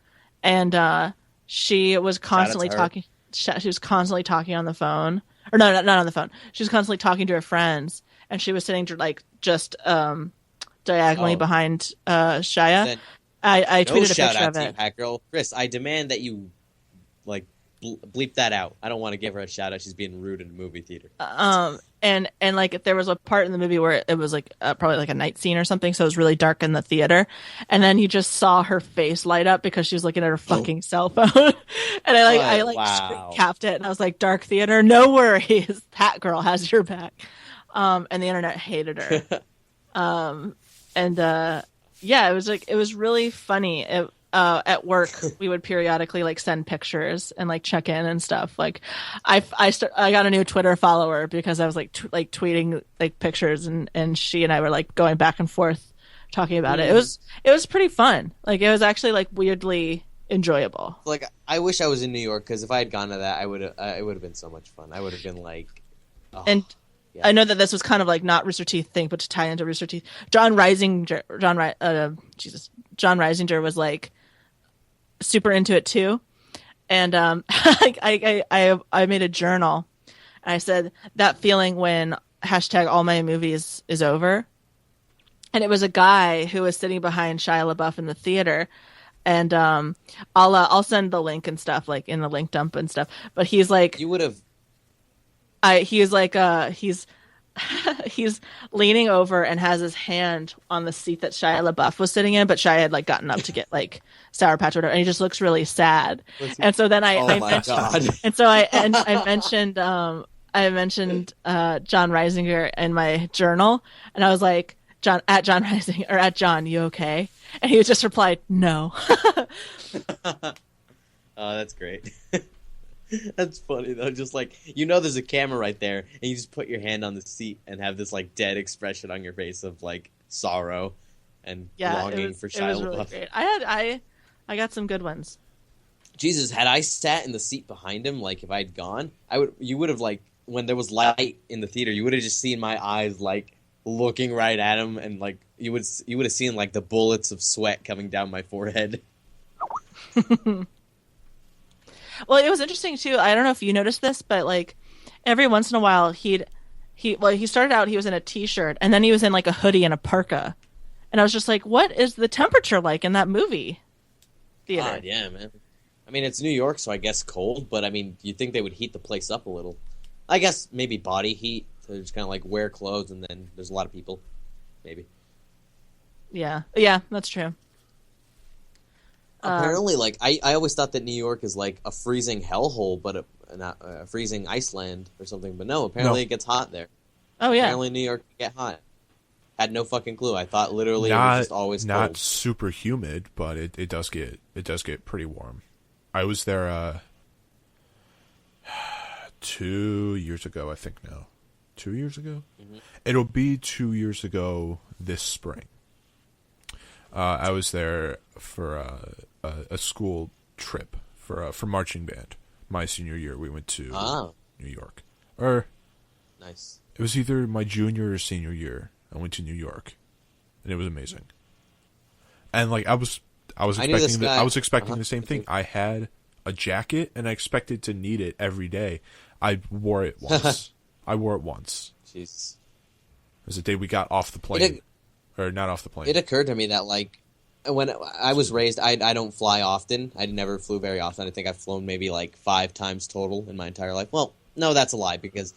and she was constantly her. talking. She was constantly talking on the phone, or no, not on the phone. She was constantly talking to her friends, and she was sitting like just diagonally behind Shia. Then I no tweeted a shout picture out of to you, it. Hat Girl. Chris, I demand that you like bleep that out. I don't want to give her a shout out. She's being rude in a movie theater. And like there was a part in the movie where it was like probably like a night scene or something, so it was really dark in the theater, and then you just saw her face light up because she was looking at her fucking cell phone. And I wow. capped it, and I was like, "Dark theater, no worries, Hat Girl has your back." And the internet hated her. Yeah, it was really funny. At work, we would periodically like send pictures and like check in and stuff. Like, I got a new Twitter follower because I was like tweeting like pictures, and she and I were like going back and forth talking about it. It was pretty fun. Like, it was actually like weirdly enjoyable. Like, I wish I was in New York because if I had gone to that, it would have been so much fun. I would have been like, oh, And yeah. I know that this was kind of like not Rooster Teeth thing, but to tie into Rooster Teeth, John Reisinger was like super into it too, and I made a journal, and I said that feeling when hashtag all my movies is over, and it was a guy who was sitting behind Shia LaBeouf in the theater, and I'll send the link and stuff like in the link dump and stuff, but he's like, You would have. He's leaning over and has his hand on the seat that Shia LaBeouf was sitting in, but Shia had like gotten up to get like Sour Patch or whatever, and he just looks really sad. And so then I mentioned John Reisinger in my journal, and I was like, John Reisinger, or at John, you okay? And he just replied, no. Oh, that's great. That's funny though. Just like, there's a camera right there, and you just put your hand on the seat and have this like dead expression on your face of like sorrow and longing for Shia LaBeouf. Really great. I got some good ones. Jesus, had I sat in the seat behind him, like if I'd gone, you would have like when there was light in the theater, you would have just seen my eyes like looking right at him, and like you would have seen like the bullets of sweat coming down my forehead. Well, it was interesting too. I don't know if you noticed this, but like every once in a while he started out, he was in a t-shirt, and then he was in like a hoodie and a parka. And I was just like, what is the temperature like in that movie theater? God, yeah, man. I mean, it's New York, so I guess cold, but I mean, you'd think they would heat the place up a little. I guess maybe body heat, so just kind of like wear clothes, and then there's a lot of people. Maybe. Yeah, that's true. Apparently, like I always thought that New York is like a freezing hellhole, but not a freezing Iceland or something. But no, apparently it gets hot there. Oh yeah, apparently New York can get hot. Had no fucking clue. I thought literally it was just always not cold. super humid, but it does get pretty warm. I was there 2 years ago, I think now. 2 years ago? Mm-hmm. It'll be 2 years ago this spring. I was there for a school trip for marching band. My senior year, we went to New York. Nice. It was either my junior or senior year. I went to New York, and it was amazing. And like I was expecting the same thing. I had a jacket, and I expected to need it every day. I wore it once. Jeez. It was the day we got off the plane, or not off the plane. It occurred to me that like when I was raised, I don't fly often. I never flew very often. I think I've flown maybe like 5 times total in my entire life. Well, no, that's a lie because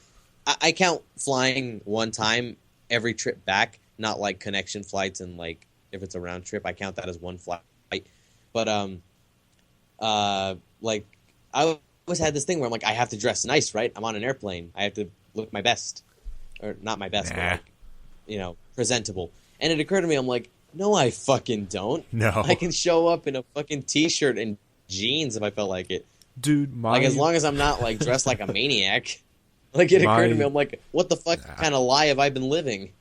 I count flying one time every trip back, not like connection flights and like if it's a round trip, I count that as one flight. But like I always had this thing where I'm like, I have to dress nice, right? I'm on an airplane. I have to look my best, or not my best, but like, presentable. And it occurred to me, I'm like, no, I fucking don't. No, I can show up in a fucking t-shirt and jeans if I felt like it, dude. Like as long as I'm not like dressed like a maniac. Like it occurred to me, I'm like, what the fuck kind of lie have I been living?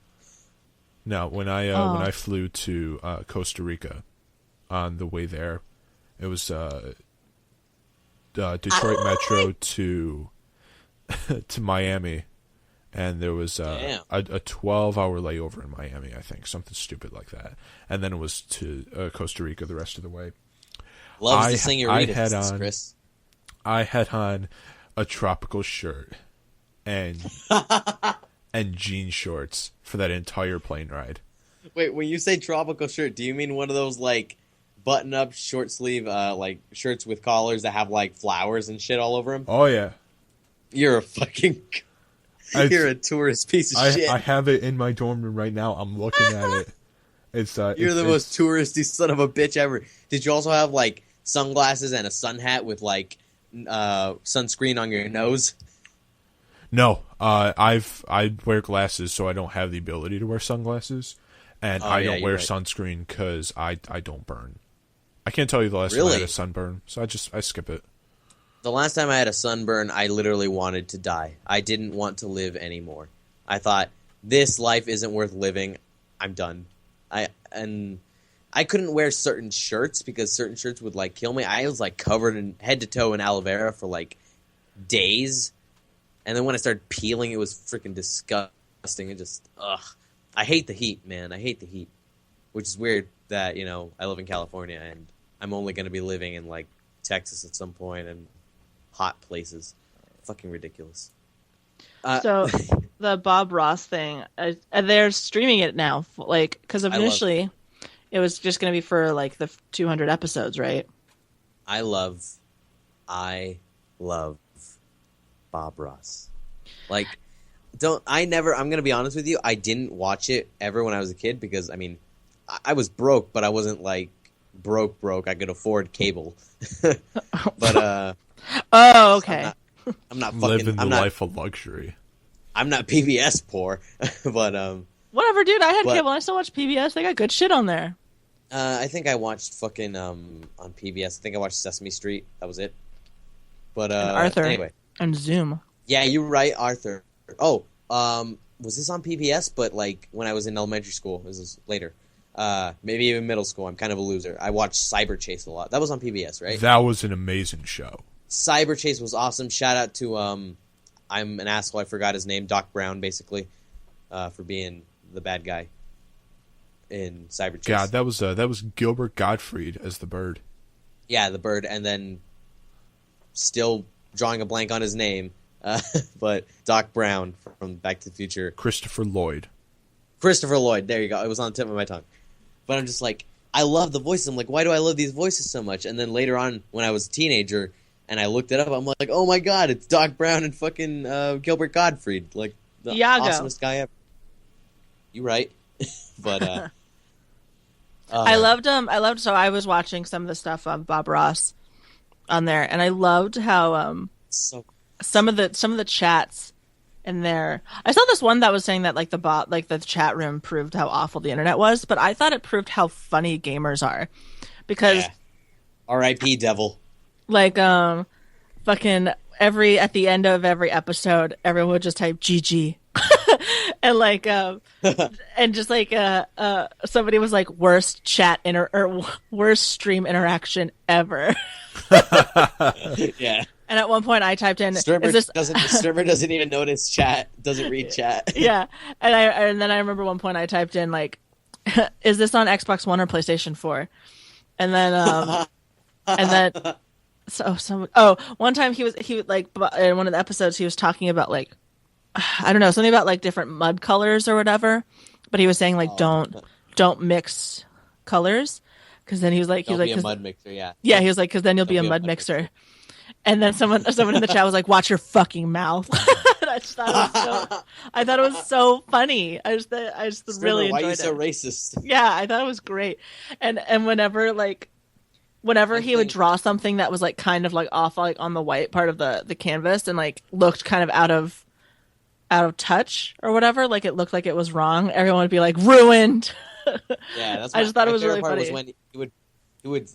No, when I flew to Costa Rica, on the way there, it was Detroit Metro to Miami, and there was a 12-hour layover in Miami, I think, something stupid like that, and then it was to Costa Rica the rest of the way. Loves the señoritas, Chris. I had on a tropical shirt and jean shorts for that entire plane ride. Wait, when you say tropical shirt, do you mean one of those like button-up short sleeve like shirts with collars that have like flowers and shit all over them? Oh yeah. You're a fucking you're a tourist piece of shit. I have it in my dorm room right now. I'm looking at it. It's you're the most touristy son of a bitch ever. Did you also have like sunglasses and a sun hat with like sunscreen on your nose? No, I wear glasses, so I don't have the ability to wear sunglasses, and I don't wear sunscreen because I don't burn. I can't tell you the last time I had a sunburn, so I skip it. The last time I had a sunburn, I literally wanted to die. I didn't want to live anymore. I thought, this life isn't worth living. I'm done. I couldn't wear certain shirts because certain shirts would like kill me. I was like covered in head to toe in aloe vera for like days. And then when I started peeling, it was freaking disgusting. It just, I hate the heat, man. I hate the heat. Which is weird that, I live in California and I'm only going to be living in, like, Texas at some point and hot places. Fucking ridiculous. So, the Bob Ross thing, they're streaming it now, like, because initially it was just going to be for, like, the 200 episodes, right? I love Bob Ross. Like, I'm gonna be honest with you, I didn't watch it ever when I was a kid because, I mean, I was broke, but I wasn't, like, broke. I could afford cable. But, oh, okay. I'm not fucking... Living the life of luxury. I'm not PBS poor, but, whatever, dude, I had cable and I still watch PBS. They got good shit on there. I think I watched fucking, on PBS, I think I watched Sesame Street. That was it. But, and Arthur. Anyway. And Zoom. Yeah, you're right, Arthur. Oh, was this on PBS? But like when I was in elementary school, this is later. Maybe even middle school. I'm kind of a loser. I watched Cyber Chase a lot. That was on PBS, right? That was an amazing show. Cyber Chase was awesome. Shout out to I'm an asshole. I forgot his name. Doc Brown, basically, for being the bad guy in Cyber Chase. God, that was Gilbert Gottfried as the bird. Yeah, the bird, and then still drawing a blank on his name, but Doc Brown from Back to the Future. Christopher Lloyd, there you go. It was on the tip of my tongue. But I'm just like, I love the voices. I'm like, why do I love these voices so much? And then later on, when I was a teenager, and I looked it up, I'm like, oh my god, it's Doc Brown and fucking Gilbert Gottfried. Like, the awesomest guy ever. You're right. But, I loved so I was watching some of the stuff on Bob Ross on there, and I loved how some of the chats in there. I saw this one that was saying that like the chat room proved how awful the internet was, but I thought it proved how funny gamers are because R.I.P. Devil. Like fucking every at the end of every episode, everyone would just type GG. And like and just like somebody was like worst chat or worst stream interaction ever. Yeah. And at one point I typed in Strimmer is this doesn't even notice chat, doesn't read chat. Yeah. And then I remember one point I typed in like is this on Xbox One or PlayStation 4? And then one time he was like in one of the episodes he was talking about like I don't know, something about like different mud colors or whatever, but he was saying like don't mix colors because then he was like Don't be a mud mixer, yeah. Yeah, he was like cuz then you'll be a mud mixer. And then someone in the chat was like watch your fucking mouth. I thought it was so funny. I just Strimmer, really enjoyed it. Why are you so racist? Yeah, I thought it was great. And whenever he would draw something that was like kind of like off like on the white part of the canvas and like looked kind of out of touch or whatever, like it looked like it was wrong, everyone would be like ruined. Yeah, that's I just thought it was favorite really part funny. was when he would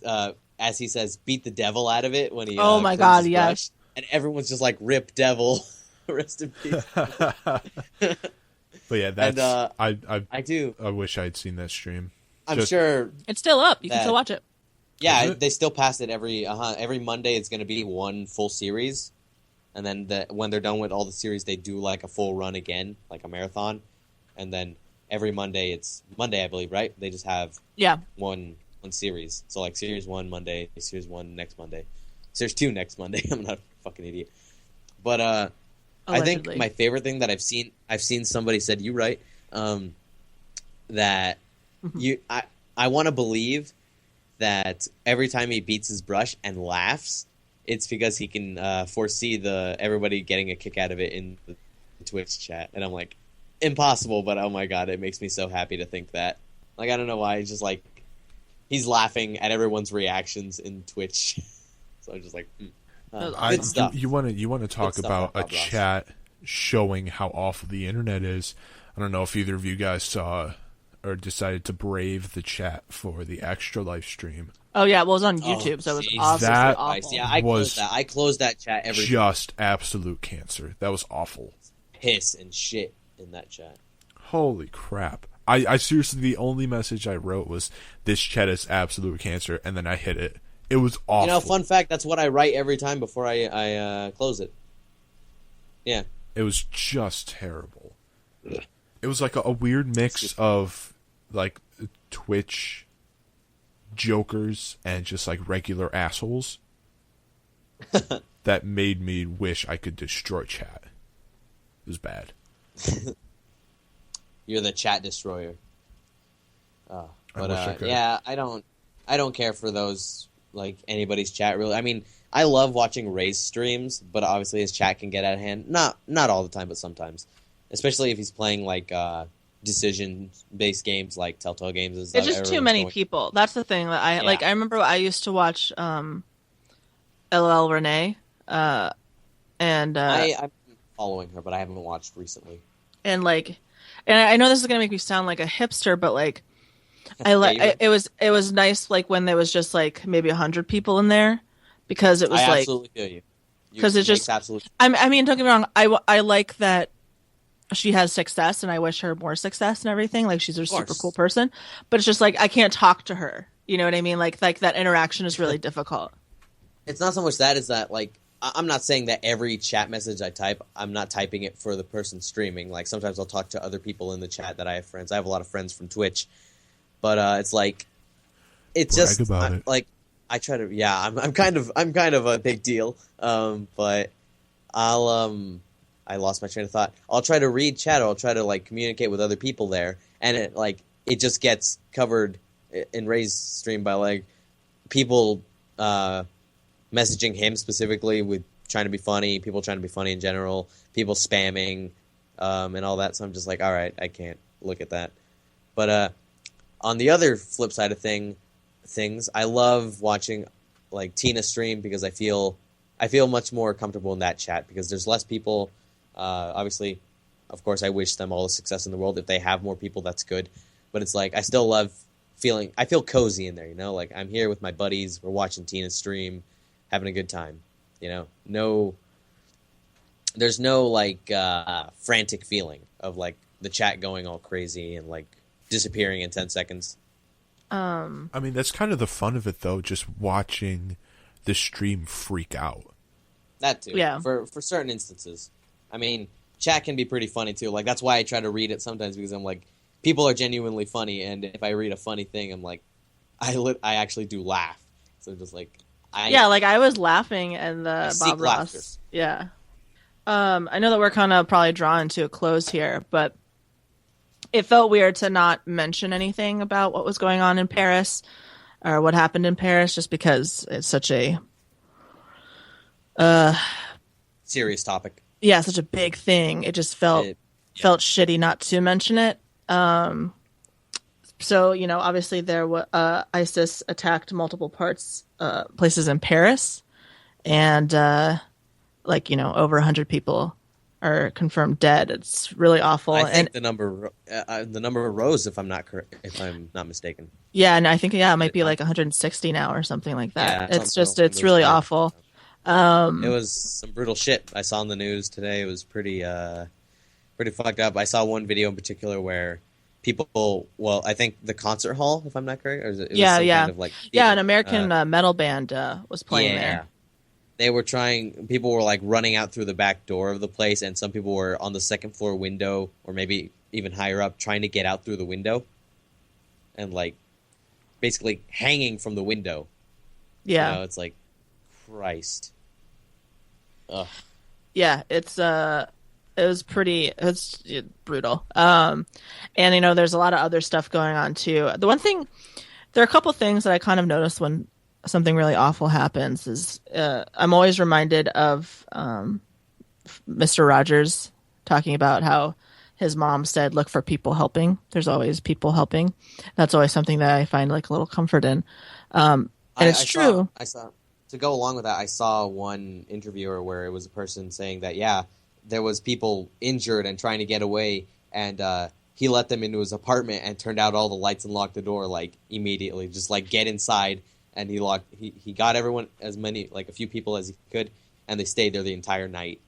as he says beat the devil out of it when he Oh my cleans God, his yes. brush, and everyone's just like rip devil. Rest in peace. But yeah, that's and, I do. I wish I'd seen that stream. I'm sure It's still up. You can that- still watch it. Yeah, Is it? they still pass it every Monday. It's going to be one full series, and then when they're done with all the series, they do like a full run again, like a marathon, and then every Monday it's Monday, I believe, right? They just have Yeah. one series. So like series 1 Monday, series 1 next Monday, series 2 next Monday. I'm not a fucking idiot, but I think Allegedly. my favorite thing that I've seen somebody said you right, that I want to believe that every time he beats his brush and laughs, it's because he can foresee everybody getting a kick out of it in the Twitch chat, and I'm like, impossible, but oh my God, it makes me so happy to think that. Like I don't know why, it's just like he's laughing at everyone's reactions in Twitch, so I'm just like. Good stuff. You want to talk Good stuff, about a Bob Ross. chat showing how awful the internet is. I don't know if either of you guys saw or decided to brave the chat for the Extra Life stream. Oh yeah, well it was on YouTube, so it was jeez. awful. That- awful. Yeah, I was closed that. I closed that chat every Just absolute cancer. That was awful. piss and shit in that chat. Holy crap. I seriously, the only message I wrote was, this chat is absolute cancer, and then I hit it. It was awful. You know, fun fact, that's what I write every time before I close it. Yeah. It was just terrible. It was like a weird mix of like Twitch jokers and just like regular assholes that made me wish I could destroy chat. It was bad. You're the chat destroyer. I But wish I could. yeah, I don't care for those, like anybody's chat really. I mean, I love watching Ray's streams, but obviously his chat can get out of hand. Not all the time, but sometimes. Especially if he's playing like decision-based games like Telltale games and stuff. It's just too Everyone's many going- people. That's the thing that I like. I remember I used to watch LL Renee, and I'm following her, but I haven't watched recently. and I know this is gonna make me sound like a hipster, but like I like Yeah, it was nice like when there was just like maybe 100 people in there because it was I like absolutely feel you. 'Cause it's makes just- absolute. I mean don't get me wrong, I like that she has success and I wish her more success and everything, like she's a super course. cool person, but it's just like I can't talk to her, you know what I mean, like that interaction is really difficult. It's not so much that, is that like I'm not saying that every chat message I type, I'm not typing it for the person streaming. Like sometimes I'll talk to other people in the chat that I have friends. I have a lot of friends from Twitch, but it's like it's Brag just about it. like I try to. Yeah, I'm kind of a big deal. But I lost my train of thought. I'll try to read chat, or I'll try to like communicate with other people there, and it just gets covered in Ray's stream by like people messaging him specifically with trying to be funny, people trying to be funny in general, people spamming, and all that. So I'm just like, all right, I can't look at that. But on the other flip side of things, I love watching like Tina stream because I feel much more comfortable in that chat because there's less people. Obviously, of course, I wish them all the success in the world. If they have more people, that's good. But it's like I still love I feel cozy in there, you know? Like I'm here with my buddies, we're watching Tina stream. having a good time. No, there's no like frantic feeling of like the chat going all crazy and like disappearing in 10 seconds. I mean, that's kind of the fun of it, though, just watching the stream freak out. That too. Yeah. For certain instances. I mean, chat can be pretty funny too. Like that's why I try to read it sometimes, because I'm like, people are genuinely funny, and if I read a funny thing, I'm like, I actually do laugh. So just like like I was laughing and the Bob Ross. Laughter. Yeah. I know that we're kind of probably drawing to a close here, but it felt weird to not mention anything about what was going on in Paris or what happened in Paris, just because it's such a serious topic. Yeah, such a big thing. It just felt shitty not to mention it. So, obviously there ISIS attacked multiple places in Paris, and over 100 people are confirmed dead. It's really awful. I think the number rose, if I'm not mistaken. Yeah, and I think it might be like 160 now or something like that. Yeah, it's really awful. It was some brutal shit I saw on the news today. It was pretty fucked up. I saw one video in particular where people, I think the concert hall, if I'm not correct, or kind of like an American metal band was playing there. People were like running out through the back door of the place, and some people were on the second floor window, or maybe even higher up, trying to get out through the window, and like basically hanging from the window. Yeah, it's like, Christ. Ugh. Yeah, it was brutal. And there's a lot of other stuff going on too. There are a couple things that I kind of noticed when something really awful happens is I'm always reminded of Mr. Rogers talking about how his mom said, "Look for people helping." There's always people helping. That's always something that I find like a little comfort in. And it's true. I saw to go along with that. I saw one interviewer where it was a person saying that there was people injured and trying to get away, and he let them into his apartment and turned out all the lights and locked the door like immediately. Just like get inside. And he got everyone, a few people as he could, and they stayed there the entire night.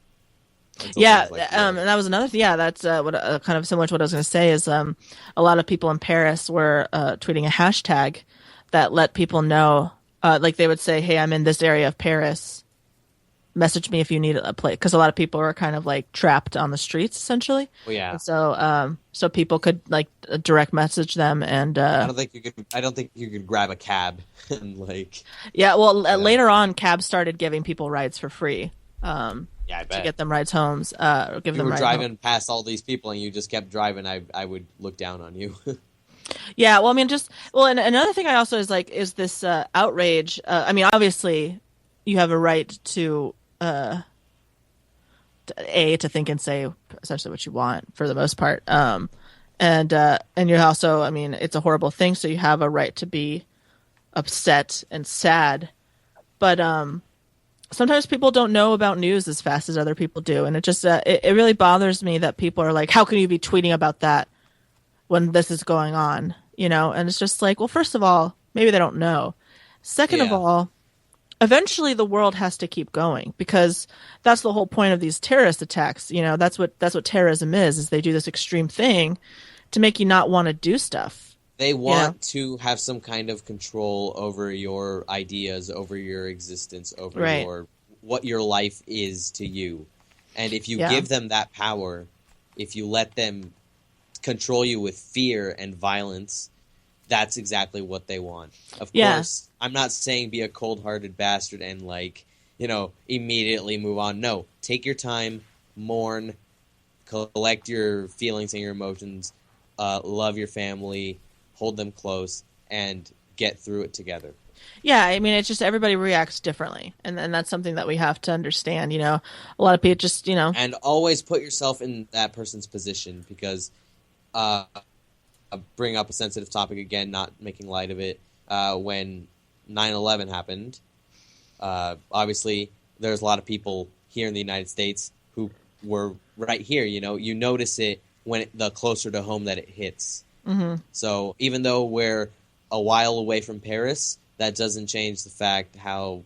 Yeah, and that was another thing. Yeah, that's what kind of similar to what I was going to say is a lot of people in Paris were tweeting a hashtag that let people know, like they would say, "Hey, I'm in this area of Paris. Message me if you need a place," because a lot of people were kind of like trapped on the streets essentially. Well, yeah. And so people could like direct message them, and I don't think you could grab a cab and like. Yeah, well, later on, cabs started giving people rides for free. I bet. To get them rides homes. Or give them. You were driving home. past all these people, and you just kept driving. I would look down on you. Yeah, well, I mean, and another thing I also is this outrage. I mean, obviously, you have a right to think and say essentially what you want for the most part. And you're also, I mean, it's a horrible thing, so you have a right to be upset and sad. But sometimes people don't know about news as fast as other people do, and it just it really bothers me that people are like, "How can you be tweeting about that when this is going on?" And it's just like, well, first of all, maybe they don't know. Second of all, eventually the world has to keep going, because that's the whole point of these terrorist attacks. That's what terrorism is they do this extreme thing to make you not want to do stuff. They want to have some kind of control over your ideas, over your existence, over what your life is to you. And if you give them that power, if you let them control you with fear and violence, that's exactly what they want. Of course, I'm not saying be a cold-hearted bastard and immediately move on. No, take your time, mourn, collect your feelings and your emotions, love your family, hold them close, and get through it together. Yeah, I mean, it's just everybody reacts differently, and that's something that we have to understand. A lot of people just, And always put yourself in that person's position, because bring up a sensitive topic again, not making light of it. When 9/11 happened, obviously there's a lot of people here in the United States who were right here. You notice it when the closer to home that it hits. Mm-hmm. So even though we're a while away from Paris, that doesn't change the fact how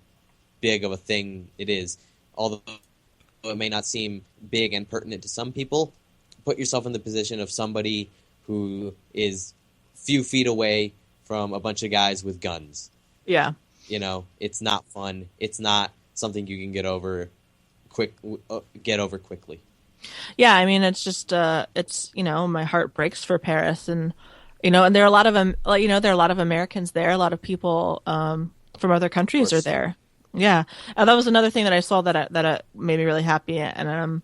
big of a thing it is. Although it may not seem big and pertinent to some people, put yourself in the position of somebody who is few feet away from a bunch of guys with guns. Yeah. You know, it's not fun. It's not something you can get over quickly. Yeah, I mean, it's just, it's, my heart breaks for Paris, and, and there are a lot of, there are a lot of Americans there, a lot of people, from other countries are there. Yeah. That was another thing that I saw that made me really happy. And,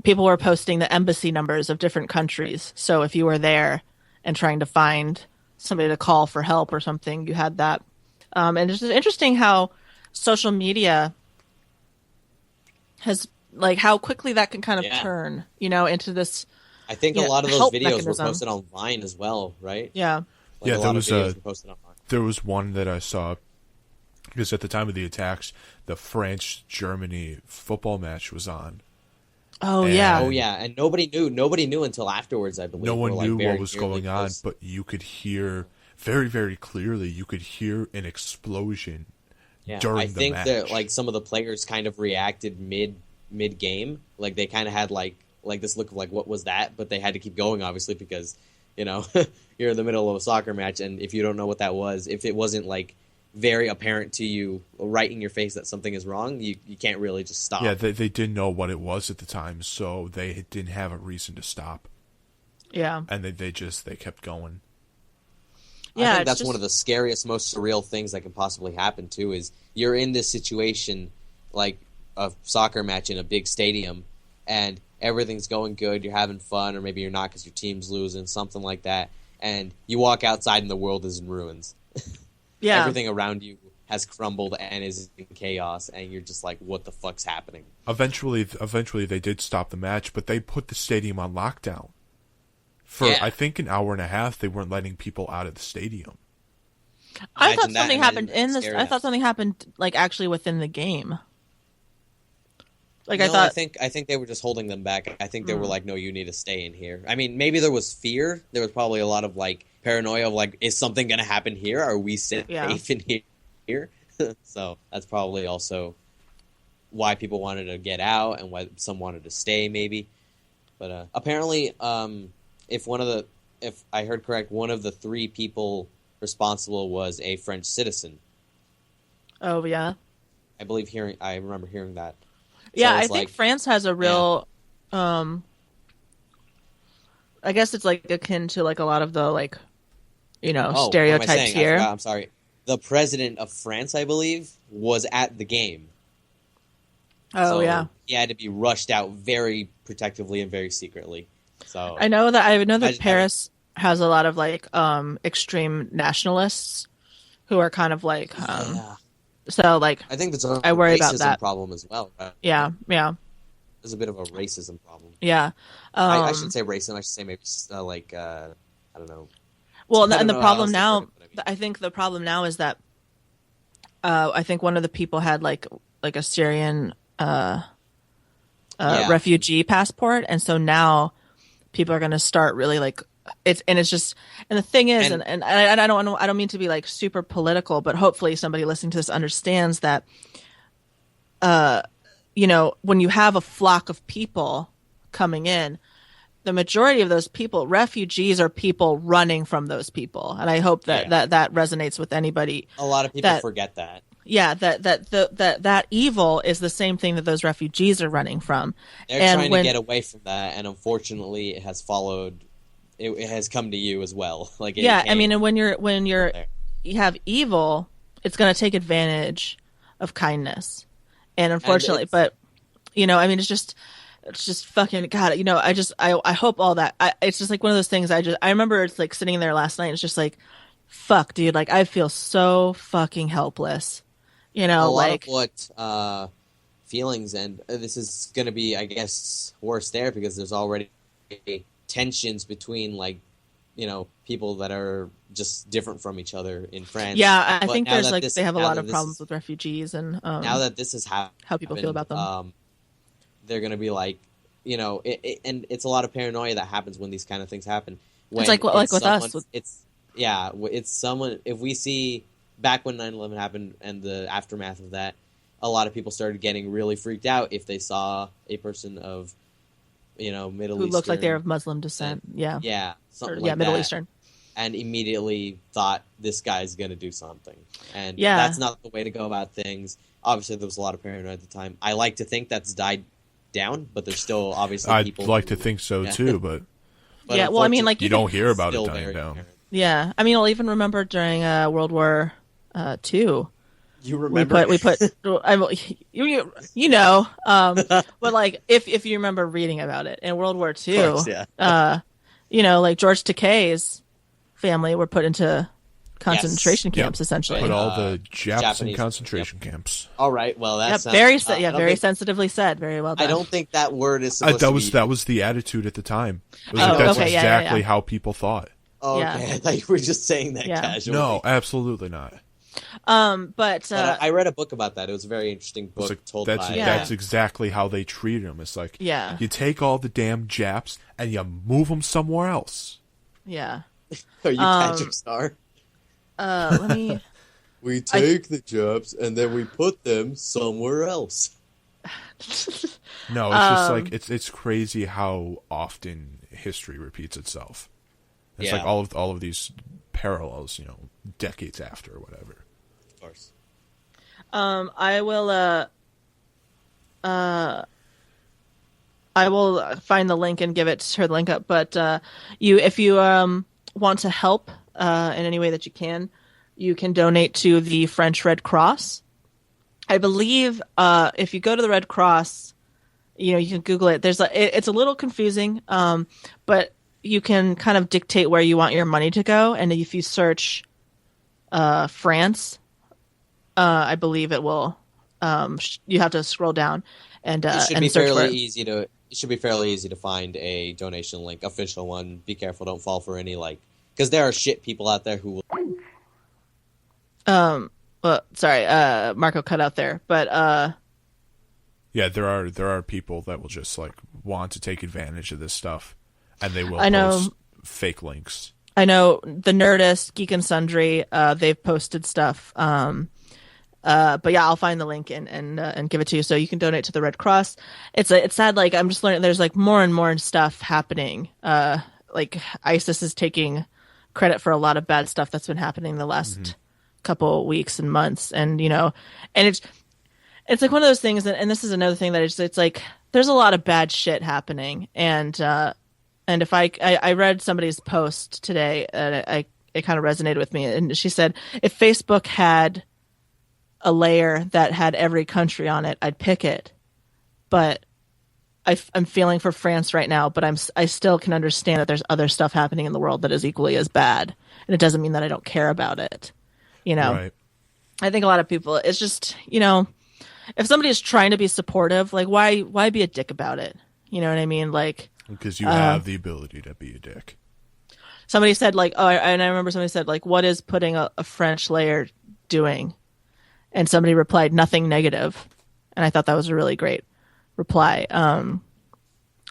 people were posting the embassy numbers of different countries. So if you were there and trying to find somebody to call for help or something, you had that. And it's just interesting how social media has, like, how quickly that can kind of turn, into this. I think a lot of those videos mechanism. were posted on Vine as well, right? Yeah. Like there was one that I saw because at the time of the attacks, the France-Germany football match was on. Oh yeah, and nobody knew until afterwards. I believe no one knew what was going on, but you could hear very, very clearly. You could hear an explosion during the match. I think that like some of the players kind of reacted mid game, like they kind of had like this look of like what was that, but they had to keep going obviously because you're in the middle of a soccer match, and if you don't know what that was, if it wasn't like very apparent to you right in your face that something is wrong, you can't really just stop. Yeah, they didn't know what it was at the time, so they didn't have a reason to stop. Yeah. And they kept going. Yeah, I think that's one of the scariest, most surreal things that can possibly happen too, is you're in this situation like a soccer match in a big stadium and everything's going good, you're having fun, or maybe you're not because your team's losing, something like that, and you walk outside and the world is in ruins. Yeah. Everything around you has crumbled and is in chaos, and you're just like, what the fuck's happening? Eventually they did stop the match, but they put the stadium on lockdown. For, I think, an hour and a half, they weren't letting people out of the stadium. I thought something happened I thought something happened, like, actually within the game. Like, no, I think they were just holding them back. I think they were like, no, you need to stay in here. I mean, maybe there was fear. There was probably a lot of, like, paranoia of, like, is something going to happen here? Are we safe in here? So that's probably also why people wanted to get out and why some wanted to stay, maybe. But apparently, if I heard correct, one of the 3 people responsible was a French citizen. Oh, yeah? I remember hearing that. Yeah, so I think France has a real, I guess it's like akin to like a lot of the like, stereotypes here. I'm sorry. The president of France, I believe, was at the game. Oh, so yeah. He had to be rushed out very protectively and very secretly. So I know that Paris has a lot of like extreme nationalists who are kind of like so like I think that's a I worry about racism that problem as well. Right? Yeah. There's a bit of a racism problem. Yeah. I shouldn't say racism. I should say maybe I don't know. Well, and the problem now, I think the problem now is that I think one of the people had like a Syrian refugee passport, and so now people are going to start really like it's just, and the thing is, and I don't mean to be like super political, but hopefully somebody listening to this understands that when you have a flock of people coming in, the majority of those people, refugees, are people running from those people, and I hope that that resonates with anybody. A lot of people forget that. Yeah, that evil is the same thing that those refugees are running from. They're trying to get away from that, and unfortunately, it has followed. It has come to you as well. I mean, and when you have evil, it's going to take advantage of kindness, and unfortunately, I mean, it's just fucking God. I hope all that. It's just like one of those things. I remember it's like sitting there last night. It's just like, fuck, dude. Like I feel so fucking helpless. A lot of what feelings, and this is going to be, I guess, worse there because there's already tensions between people that are just different from each other in France. Yeah, I think there's they have a lot of problems with refugees, and now that this is how people feel about them, they're going to be like, and it's a lot of paranoia that happens when these kind of things happen. When it's like with us. It's someone. If we see back when 9/11 happened and the aftermath of that, a lot of people started getting really freaked out if they saw a person of, Middle Who Eastern. looked like they're of Muslim descent. Yeah. Yeah, something Yeah, like Middle that. Eastern. And immediately thought this guy's going to do something. And Yeah. that's not the way to go about things. Obviously, there was a lot of paranoia at the time. I like to think that's died down, but there's still obviously people. I'd like to think so too, but Yeah, well, I mean, like you don't hear about it still dying very down. apparent. Yeah, I mean, I'll even remember during World War II. You remember? We put but like if you remember reading about it in World War II, Of course, yeah. Like George Takei's family were put into concentration camps essentially. Put all the Japs in Japanese, concentration camps. All right, well, that's Very sensitively said. Very well done. I don't think that word is supposed to be... That was the attitude at the time. It was Oh, that's okay, yeah, exactly yeah. how people thought. Oh, Yeah. okay, I thought you were just saying that Yeah. casually. No, absolutely not. But I read a book about that. It was a very interesting It's book like, told that's by... that's exactly how they treat them. It's like Yeah. you take all the damn Japs and you move them somewhere else. yeah. Are you Patrick Star? Let me. We take the Japs and then we put them somewhere else. No, it's just like it's crazy how often history repeats itself. It's Yeah. like all of these parallels, decades after or whatever. Of course. I will find the link and give it her the link up. But if you want to help in any way that you can donate to the French Red Cross. I believe if you go to the Red Cross, you can Google it. It's a little confusing, but you can kind of dictate where you want your money to go. And if you search France, I believe it will. You have to scroll down and search for it. It should be fairly easy to find a donation link, official one. Be careful, don't fall for any because there are shit people out there who will. Well, sorry, Marco cut out there, but Yeah, there are people that will just want to take advantage of this stuff, and they will post fake links. I know the Nerdist, Geek and Sundry, they've posted stuff. But yeah, I'll find the link and give it to you so you can donate to the Red Cross. It's sad. I'm just learning there's more and more stuff happening. ISIS is taking credit for a lot of bad stuff that's been happening the last couple weeks and months, and and it's one of those things. And this is another thing that it's like there's a lot of bad shit happening, and if I read somebody's post today, and it kind of resonated with me, and she said if Facebook had a layer that had every country on it, I'd pick it. But I'm feeling for France right now, but I still can understand that there's other stuff happening in the world that is equally as bad, and it doesn't mean that I don't care about it. Right. I think a lot of people, it's just, if somebody is trying to be supportive, why be a dick about it? You know what I mean? Because you have the ability to be a dick. Somebody said and I remember somebody said what is putting a French layer doing? And somebody replied, nothing negative. And I thought that was a really great reply.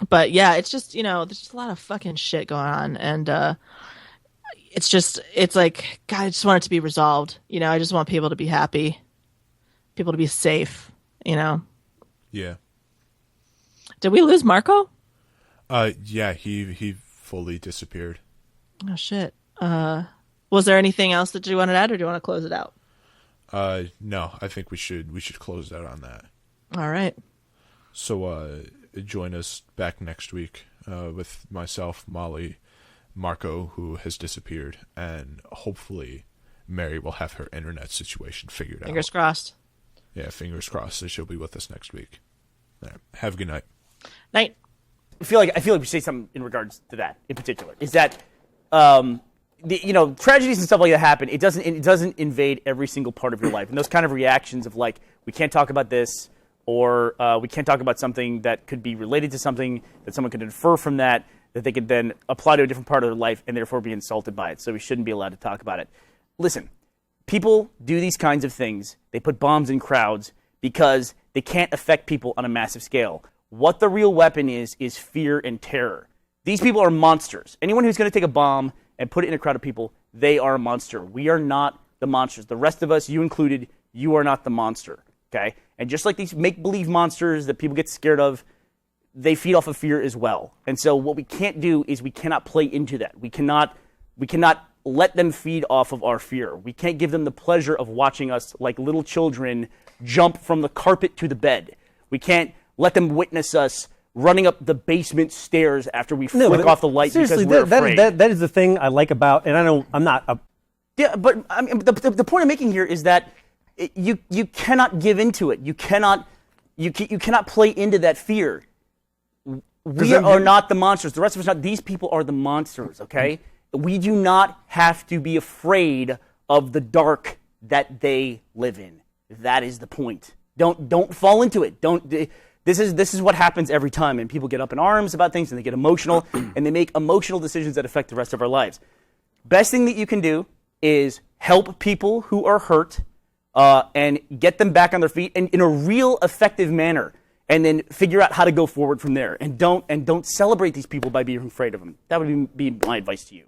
But yeah, it's just, there's just a lot of fucking shit going on. And it's like, God, I just want it to be resolved. I just want people to be happy, people to be safe, Yeah. Did we lose Marco? Yeah, he fully disappeared. Oh, shit. Was there anything else that you wanted to add, or do you want to close it out? No, I think we should close out on that. All right. So, join us back next week, with myself, Molly, Marco, who has disappeared, and hopefully Mary will have her internet situation figured out. Fingers crossed. Yeah, fingers crossed that she'll be with us next week. All right, have a good night. Night. I feel like we should say something in regards to that in particular. Is that tragedies and stuff like that happen. It doesn't invade every single part of your life, and those kind of reactions of we can't talk about this, or we can't talk about something that could be related to something that someone could infer from that they could then apply to a different part of their life and therefore be insulted by it. So we shouldn't be allowed to talk about it. Listen, people do these kinds of things. They put bombs in crowds because they can't affect people on a massive scale. What the real weapon is fear and terror. These people are monsters. Anyone who's going to take a bomb and put it in a crowd of people, they are a monster. We are not the monsters. The rest of us, you included, you are not the monster. Okay, and just like these make-believe monsters that people get scared of, they feed off of fear as well. And so what we can't do is we cannot play into that. We cannot let them feed off of our fear. We can't give them the pleasure of watching us like little children jump from the carpet to the bed. We can't let them witness us running up the basement stairs after we flick off the light because we're afraid. That is the thing I like about, and I'm not a... Yeah, but I mean, the point I'm making here is that you cannot give into it. You cannot play into that fear. We are not the monsters. The rest of us are not. These people are the monsters, okay? We do not have to be afraid of the dark that they live in. That is the point. Don't fall into it. This is what happens every time, and people get up in arms about things, and they get emotional, and they make emotional decisions that affect the rest of our lives. Best thing that you can do is help people who are hurt and get them back on their feet and in a real effective manner, and then figure out how to go forward from there. And don't celebrate these people by being afraid of them. That would be my advice to you.